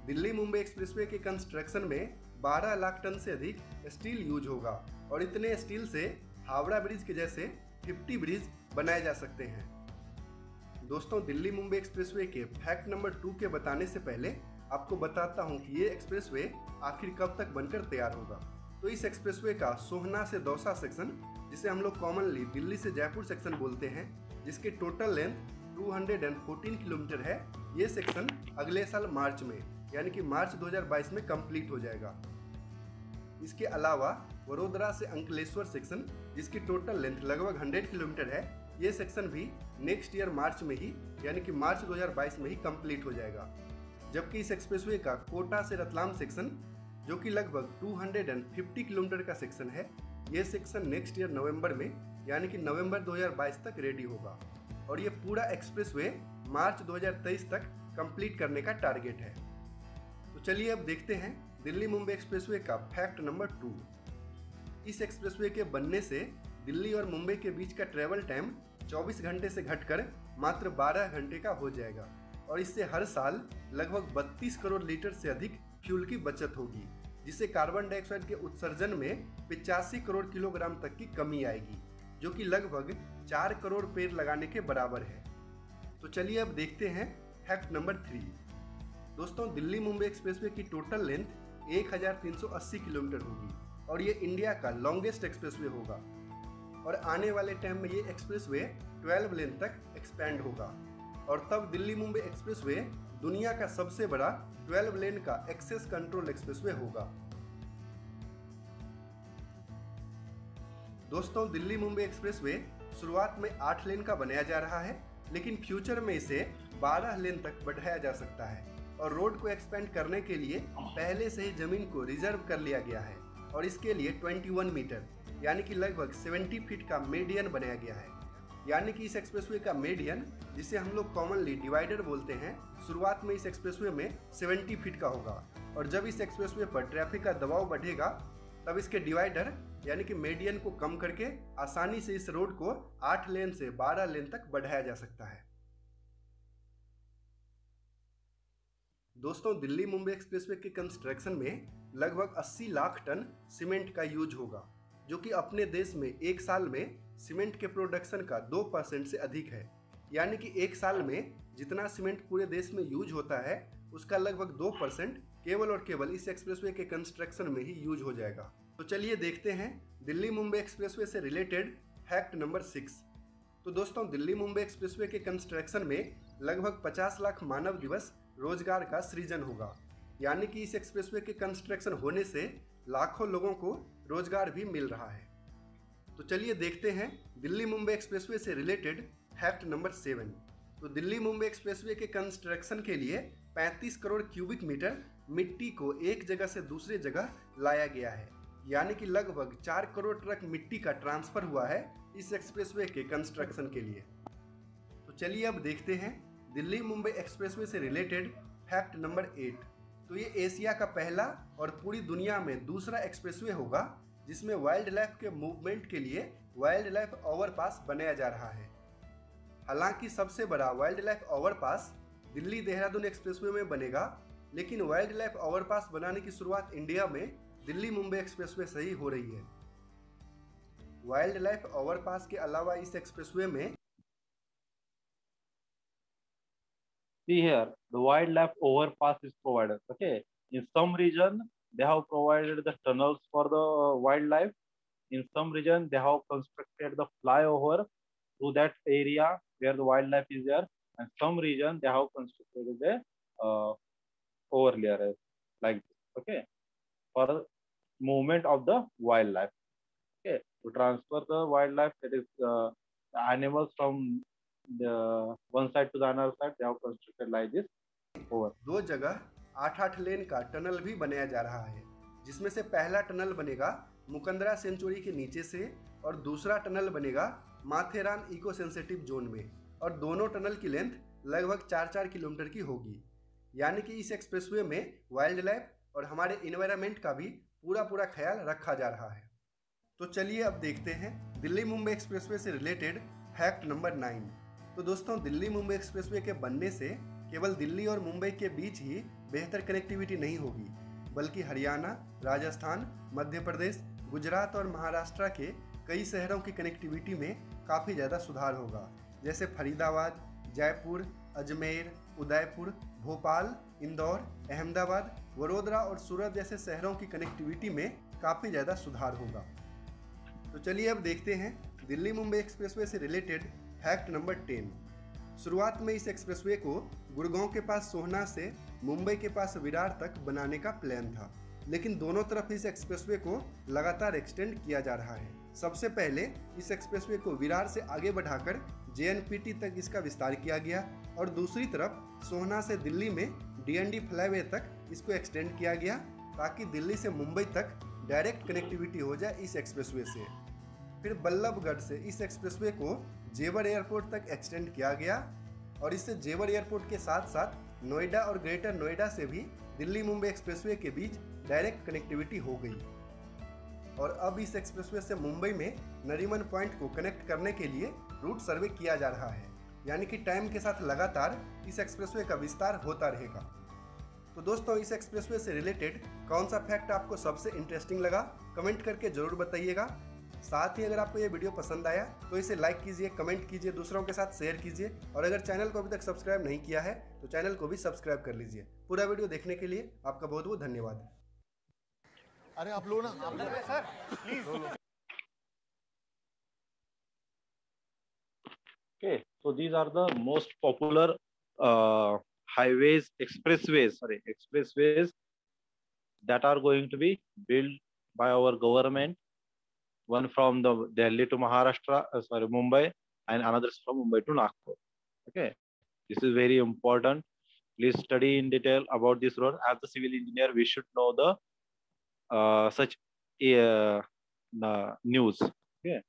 Delhi Mumbai expressway के कंस्ट्रक्शन में 12 लाख टन से अधिक स्टील यूज होगा और इतने स्टील से हावड़ा ब्रिज के जैसे 50 ब्रिज बनाए जा सकते हैं। दोस्तों, दिल्ली मुंबई एक्सप्रेसवे के फैक्ट नंबर 2 के बताने से पहले आपको बताता हूं कि ये एक्सप्रेसवे आखिर कब तक बनकर तैयार होगा। तो इस एक्सप्रेसवे का सोहना से दौसा सेक्शन, जिसे हम लोग कॉमनली दिल्ली से जयपुर सेक्शन बोलते हैं, जिसकी टोटल लेंथ 214 किलोमीटर है, ये सेक्शन अगले साल मार्च में यानी कि मार्च 2022 में कंप्लीट हो जाएगा। इसके अलावा वडोदरा से अंकलेश्वर सेक्शन, जिसकी टोटल लेंथ लगभग 100 किलोमीटर है, ये सेक्शन भी नेक्स्ट ईयर मार्च में ही यानी कि मार्च 2022 में ही कंप्लीट हो जाएगा। जबकि इस एक्सप्रेसवे का कोटा से रतलाम सेक्शन, जो कि लगभग 250 किलोमीटर का सेक्शन है, ये सेक्शन नेक्स्ट ईयर नवंबर में यानी कि नवंबर 2022 तक रेडी होगा और ये पूरा एक्सप्रेसवे मार्च 2023 तक कंप्लीट करने का टारगेट है। तो चलिए अब देखते हैं दिल्ली मुंबई एक्सप्रेसवे का फैक्ट नंबर 2। इस एक्सप्रेसवे के बनने से दिल्ली और मुंबई के बीच का ट्रैवल टाइम 24 घंटे से घटकर मात्र 12 घंटे का हो जाएगा और इससे हर साल लगभग 32 करोड़ लीटर से अधिक फ्यूल की बचत होगी, जिससे कार्बन डाइऑक्साइड के उत्सर्जन में 85 करोड़ किलोग्राम तक की कमी आएगी, जो कि लगभग 4 करोड़ पेड़ लगाने के बराबर है। तो चलिए अब देखते हैं फैक्ट नंबर 3। दोस्तों, दिल्ली मुंबई एक्सप्रेसवे की टोटल लेंथ 1380 किलोमीटर होगी और ये इंडिया का लॉन्गेस्ट एक्सप्रेसवे होगा और आने वाले टाइम में ये एक्सप्रेसवे 12 लेन तक एक्सपैंड होगा और तब दिल्ली मुंबई एक्सप्रेसवे दुनिया का सबसे बड़ा 12 लेन का एक्सेस कंट्रोल एक्सप्रेसवे होगा। दोस्तों, दिल्ली मुंबई एक्सप्रेसवे शुरुआत में 8 लेन का बनाया जा रहा है, लेकिन फ्यूचर में इसे 12 लेन तक बढ़ाया जा सकता है और रोड को एक्सपेंड करने के लिए पहले से ही जमीन को रिजर्व कर लिया गया है और इसके लिए 21 मीटर यानी कि लगभग 70 फीट का मेडियन बनाया गया है। यानी कि इस एक्सप्रेसवे का मेडियन, जिसे हम लोग कॉमनली डिवाइडर बोलते हैं, शुरुआत में इस एक्सप्रेसवे में 70 फीट का होगा और जब इस एक्सप्रेसवे पर ट्रैफिक का दबाव बढ़ेगा तब इसके डिवाइडर यानी कि मेडियन को कम करके आसानी से इस रोड को 8 लेन से 12 लेन तक बढ़ाया जा सकता है। दोस्तों, दिल्ली मुंबई एक्सप्रेसवे के कंस्ट्रक्शन में लगभग 80 लाख टन सीमेंट का यूज होगा, जो कि अपने देश में एक साल में सीमेंट के प्रोडक्शन का 2% से अधिक है। यानी कि एक साल में जितना सीमेंट पूरे देश में यूज होता है उसका लगभग 2% केवल और केवल इस एक्सप्रेसवे के कंस्ट्रक्शन में ही यूज हो जाएगा। तो चलिए देखते हैं दिल्ली मुंबई एक्सप्रेसवे से रिलेटेड फैक्ट नंबर 6। तो दोस्तों, दिल्ली मुंबई एक्सप्रेसवे के कंस्ट्रक्शन में लगभग 50 लाख मानव दिवस रोजगार का सृजन होगा। यानी कि इस एक्सप्रेसवे के कंस्ट्रक्शन होने से लाखों लोगों को रोजगार भी मिल रहा है। तो चलिए देखते हैं दिल्ली मुंबई एक्सप्रेसवे से रिलेटेड फैक्ट नंबर 7। तो दिल्ली मुंबई एक्सप्रेसवे के कंस्ट्रक्शन के लिए 35 करोड़ क्यूबिक मीटर मिट्टी को एक जगह से दूसरी जगह लाया गया है। यानी कि लगभग 4 करोड़ ट्रक मिट्टी का ट्रांसफर हुआ है इस एक्सप्रेसवे के कंस्ट्रक्शन के लिए। तो चलिए अब देखते हैं दिल्ली मुंबई एक्सप्रेसवे से रिलेटेड फैक्ट नंबर 8। तो ये एशिया का पहला और पूरी दुनिया में दूसरा एक्सप्रेसवे होगा जिसमें वाइल्ड लाइफ के मूवमेंट के लिए वाइल्ड लाइफ ओवरपास बनाया जा रहा है। हालांकि सबसे बड़ा wild life overpass Delhi Dehradun expressway में बनेगा, लेकिन वाइल्ड लाइफ ओवरपास बनाने की शुरुआत इंडिया में दिल्ली मुंबई एक्सप्रेसवे से ही हो रही है। वाइल्ड लाइफ ओवरपास के अलावा इस एक्सप्रेसवे में See here, the wildlife overpass is provided. Okay, in some region they have provided the tunnels for the wildlife. In some region they have constructed the flyover to that area where the wildlife is there, and some region they have constructed the overlayer like this. Okay, for the movement of the wildlife. Okay, to transfer the wildlife, that is the animals from the one side to the another side, they have constructed like this over. 2 जगह 8-8 लेन का tunnel भी बनाया जा रहा है, जिसमें से पहला टनल बनेगा मुकंदरा सेंचुरी के नीचे से और दूसरा टनल बनेगा माथेरान इको सेंसिटिव जोन में और दोनों टनल की लेंथ लगभग 4-4 किलोमीटर की होगी। यानी कि इस एक्सप्रेसवे में वाइल्ड लाइफ और हमारे इन्वायरमेंट का भी पूरा ख्याल रखा जा रहा है। तो चलिए अब देखते हैं दिल्ली मुंबई एक्सप्रेसवे से रिलेटेड फैक्ट नंबर 9। तो दोस्तों, दिल्ली मुंबई एक्सप्रेसवे के बनने से केवल दिल्ली और मुंबई के बीच ही बेहतर कनेक्टिविटी नहीं होगी, बल्कि हरियाणा, राजस्थान, मध्य प्रदेश, गुजरात और महाराष्ट्र के कई शहरों की कनेक्टिविटी में काफ़ी ज़्यादा सुधार होगा, जैसे फरीदाबाद, जयपुर, अजमेर, उदयपुर, भोपाल, इंदौर, अहमदाबाद, वडोदरा और सूरत जैसे शहरों की कनेक्टिविटी में काफ़ी ज़्यादा सुधार होगा। तो चलिए अब देखते हैं दिल्ली मुंबई एक्सप्रेसवे से रिलेटेड फैक्ट नंबर 10। शुरुआत में इस एक्सप्रेसवे को गुड़गांव के पास सोहना से मुंबई के पास विरार तक बनाने का प्लान था, लेकिन दोनों तरफ इस एक्सप्रेसवे को लगातार एक्सटेंड किया जा रहा है। सबसे पहले इस एक्सप्रेसवे को विरार से आगे बढ़ाकर JNPT तक इसका विस्तार किया गया और दूसरी तरफ सोहना से दिल्ली में DND फ्लाईवे तक इसको एक्सटेंड किया गया ताकि दिल्ली से मुंबई तक डायरेक्ट कनेक्टिविटी हो जाए इस एक्सप्रेसवे से। फिर बल्लभगढ़ से इस एक्सप्रेसवे को जेवर एयरपोर्ट तक एक्सटेंड किया गया और इससे जेवर एयरपोर्ट के साथ साथ नोएडा और ग्रेटर नोएडा से भी दिल्ली मुंबई एक्सप्रेसवे के बीच डायरेक्ट कनेक्टिविटी हो गई। और अब इस एक्सप्रेसवे से मुंबई में नरीमन पॉइंट को कनेक्ट करने के लिए रूट सर्वे किया जा रहा है, यानी कि टाइम के साथ लगातार इस एक्सप्रेसवे का विस्तार होता रहेगा। तो दोस्तों, इस एक्सप्रेसवे से रिलेटेड कौन सा फैक्ट आपको सबसे इंटरेस्टिंग लगा, कमेंट करके जरूर बताइएगा। साथ ही अगर आपको ये वीडियो पसंद आया तो इसे लाइक कीजिए, कमेंट कीजिए, दूसरों के साथ शेयर कीजिए और अगर चैनल को अभी तक सब्सक्राइब नहीं किया है तो चैनल को भी सब्सक्राइब कर लीजिए। पूरा वीडियो देखने के लिए आपका बहुत बहुत धन्यवाद। अरे आप लो ना, आप लो sir please. Okay, so these are the most popular expressways that are going to be built by our government. One from the Delhi to Mumbai, and another is from Mumbai to Nagpur. Okay, this is very important. Please study in detail about this road. As a civil engineer, we should know the such news. Okay.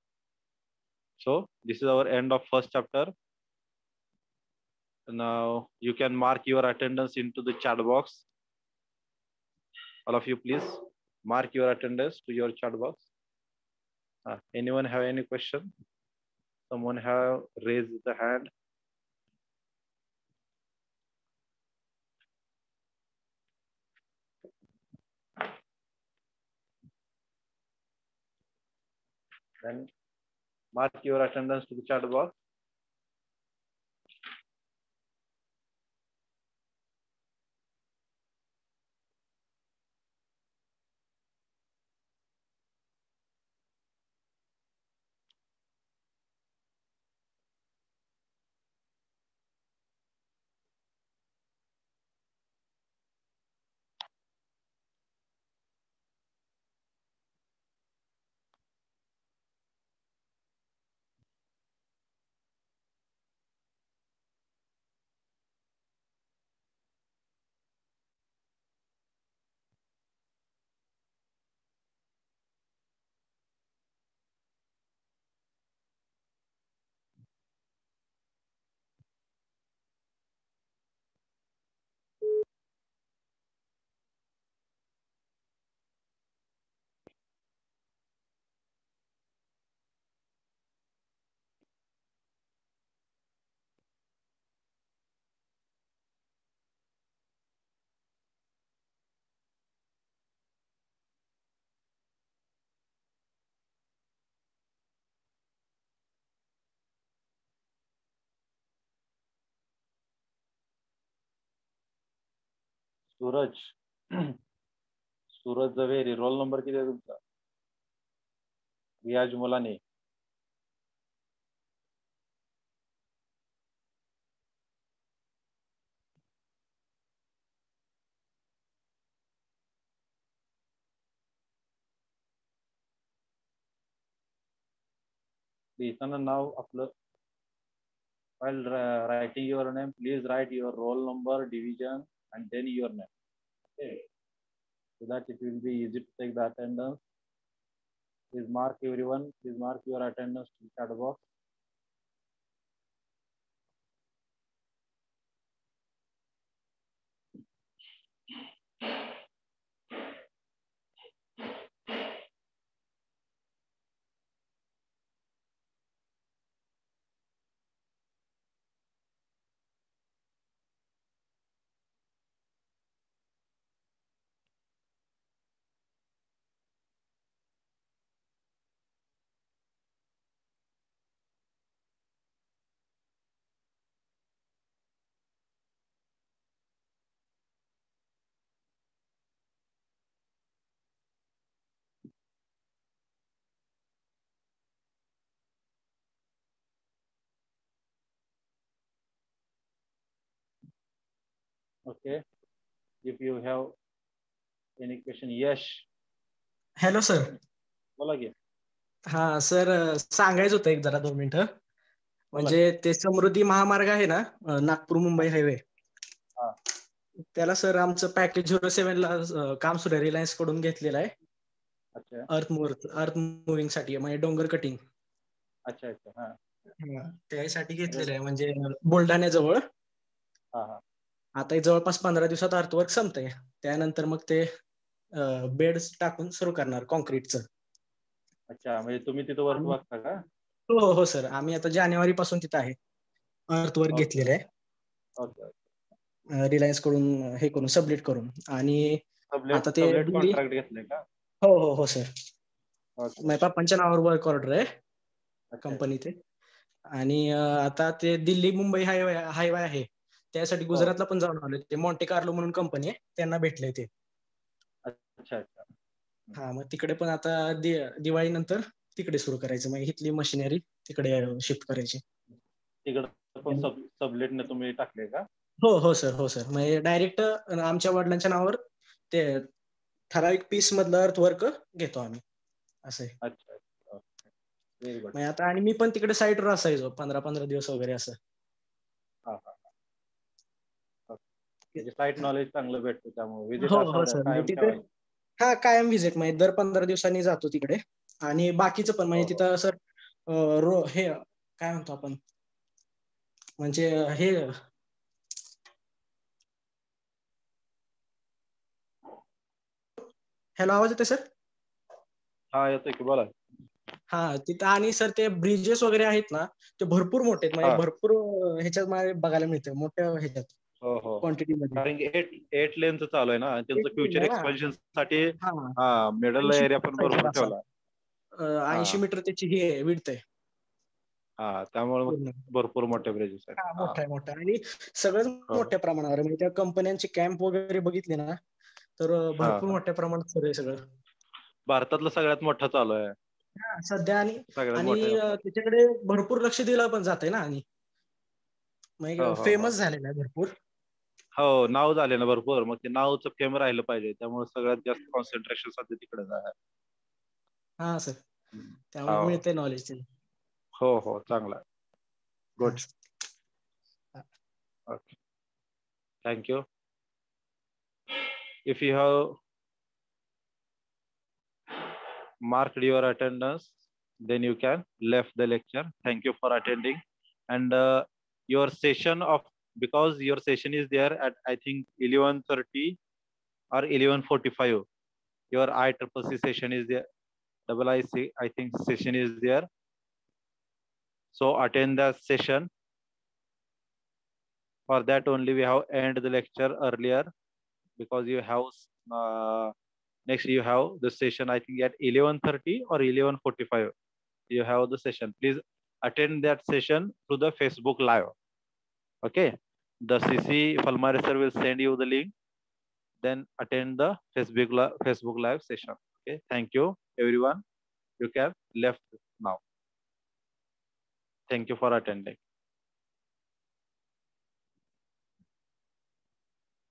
So this is our end of first chapter. Now you can mark your attendance into the chat box. All of you, please mark your attendance to your chat box. Anyone have any question? Someone have raised the hand. Then mark your attendance to the chat box. Suraj Suraj Javeri, roll number किती आहे तुमचा? रियाज मुलानी. लिहिताना नाव आपलं, while writing your name, please write your roll number, division, and then your name. Okay, so that it will be easy to take the attendance. Please mark everyone. Please mark your attendance to the chat box. Okay. If you have any question, yes. Hello sir. बोला की. हा sir, सांगायचं होतं एक जरा 2 मिनिटं. म्हणजे ते समृद्धी महामार्ग आहे ना, नागपूर मुंबई हायवे. हा. त्याला सर आमचं पॅकेज 07 ला काम सुरू आहे, रिलायन्स कडून घेतलेलं आहे. अच्छा अर्थ मुव्हिंग साठी, म्हणजे डोंगर कटिंग. अच्छा अच्छा. हा त्यासाठी घेतलेलं आहे, म्हणजे बुलढाण्याजवळ. हा हा. आता हे जवळपास 15 दिवसात अर्थवर्क संपतंय. त्यानंतर मग ते बेड्स टाकून सुरू करणार कॉन्क्रीटचं. अच्छा, म्हणजे तुम्ही तिथं वर्क बघता का? हो हो हो सर, आम्ही आता जानेवारी पासून तिथं आहे. अर्थवर्क घेतलेलं आहे. ओके. रिलायन्स कडून हे करून सबमिट करून. आणि आता ते सबलेट कॉन्ट्रॅक्ट घेतलंय का? हो हो हो सर. ओके. माझ्या पप्पांच्या नावावर वर्क ऑर्डर आहे अच्छा. कंपनी ते. आणि आता ते दिल्ली मुंबई हायवे आहे, त्यासाठी गुजरातला पण जाऊन आलो. ते मॉन्टे कार्लो म्हणून कंपनी आहे, त्यांना भेटले ते. अच्छा अच्छा. हा, मग तिकडे पण आता दिवाळी नंतर तिकडे सुरू करायचं. मग इथली मशिनरी तिकडे शिफ्ट करायची. तिकडं पण सबलेटने तुम्ही टाकले का? हो हो सर, हो सर. म्हणजे डायरेक्ट आमच्या वडिलांच्या नावावर ते ठराविक पीस मधलं अर्थवर्क घेतो आम्ही, असं आहे. अच्छा. Very good. म्हणजे आता आणि मी पण तिकडे साईटवर असायचो 15-15 दिवस वगैरे असं. हा हा. म्हणजे साईट नॉलेज चांगलं भेटतं, त्यामुळे विजिट हो हो असावं सर. म्हणजे कायम तिथे ठेवायचं. हा कायम व्हिजिट, म्हणजे दर 15 दिवसांनी जातो तिकडे. आणि बाकीचं पण म्हणजे तिथं सर हे काय म्हणतो आपण, म्हणजे हे हॅलो, आवाज येतोय सर? हा येतोय की, बोला. हा, तिथं आणि सर ते ब्रिजेस वगैरे आहेत ना, ते भरपूर मोठे आहेत. म्हणजे हा. भरपूर ह्याच्यात मला बघायला मिळतं, मोठ्या ह्याच्यात हो हो. क्वांटिटी मध्ये. कारण की 8 लेनचं चालू आहे ना, त्यांचं 8 फ्युचर lane आहे ना. एक्सपेन्शन साठी हा, हा मिडल 80 एरिया पण भरपूर ठेवला. 80 मीटर त्याची हे विड्थ आहे हा, त्यामुळे मग पूर्ण. भरपूर मोठे ब्रिजेस आहेत. हा, मोठा आहे मोठा. आणि सगळंच हो. मोठ्या प्रमाणावर, म्हणजे त्या कंपन्यांचे कॅम्प वगैरे बघितले ना, तर हा भरपूर मोठ्या प्रमाणात सगळं सगळं. भारतातलं सगळ्यात मोठं चालू आहे. हा, सध्या. आणि सगळ्यात आणि मोठ्या कंपनी. त्याच्याकडे भरपूर लक्ष दिलं पण जाते ना. आणि हो मग हो हो. फेमस झालेला आहे भरपूर. हो, नाव झाले ना भरपूर, मग ते नावचं फेम राहिलं पाहिजे, त्यामुळे सगळ्यात जास्त कॉन्सन्ट्रेशन सध्या तिकडेच आहे. हा सर, त्यामुळे हो मिळते नॉलेज. हो हो, चांगला आहे. Good. Okay, thank you. If you have marked your attendance, then you can left the lecture. Thank you for attending. And your session of, because your session is there at I think 11:30 or 11:45. Your ICCC session is there. IIC, I think session is there. So attend the session. For that only we have end the lecture earlier, because you have next you have the session I think at 11:30 or 11:45. You have the session. Please attend that session through the Facebook Live. Okay. The CC Falmari sir will send you the link. Then attend the Facebook Live session. Okay. Thank you, everyone. You can left now. Thank you for attending.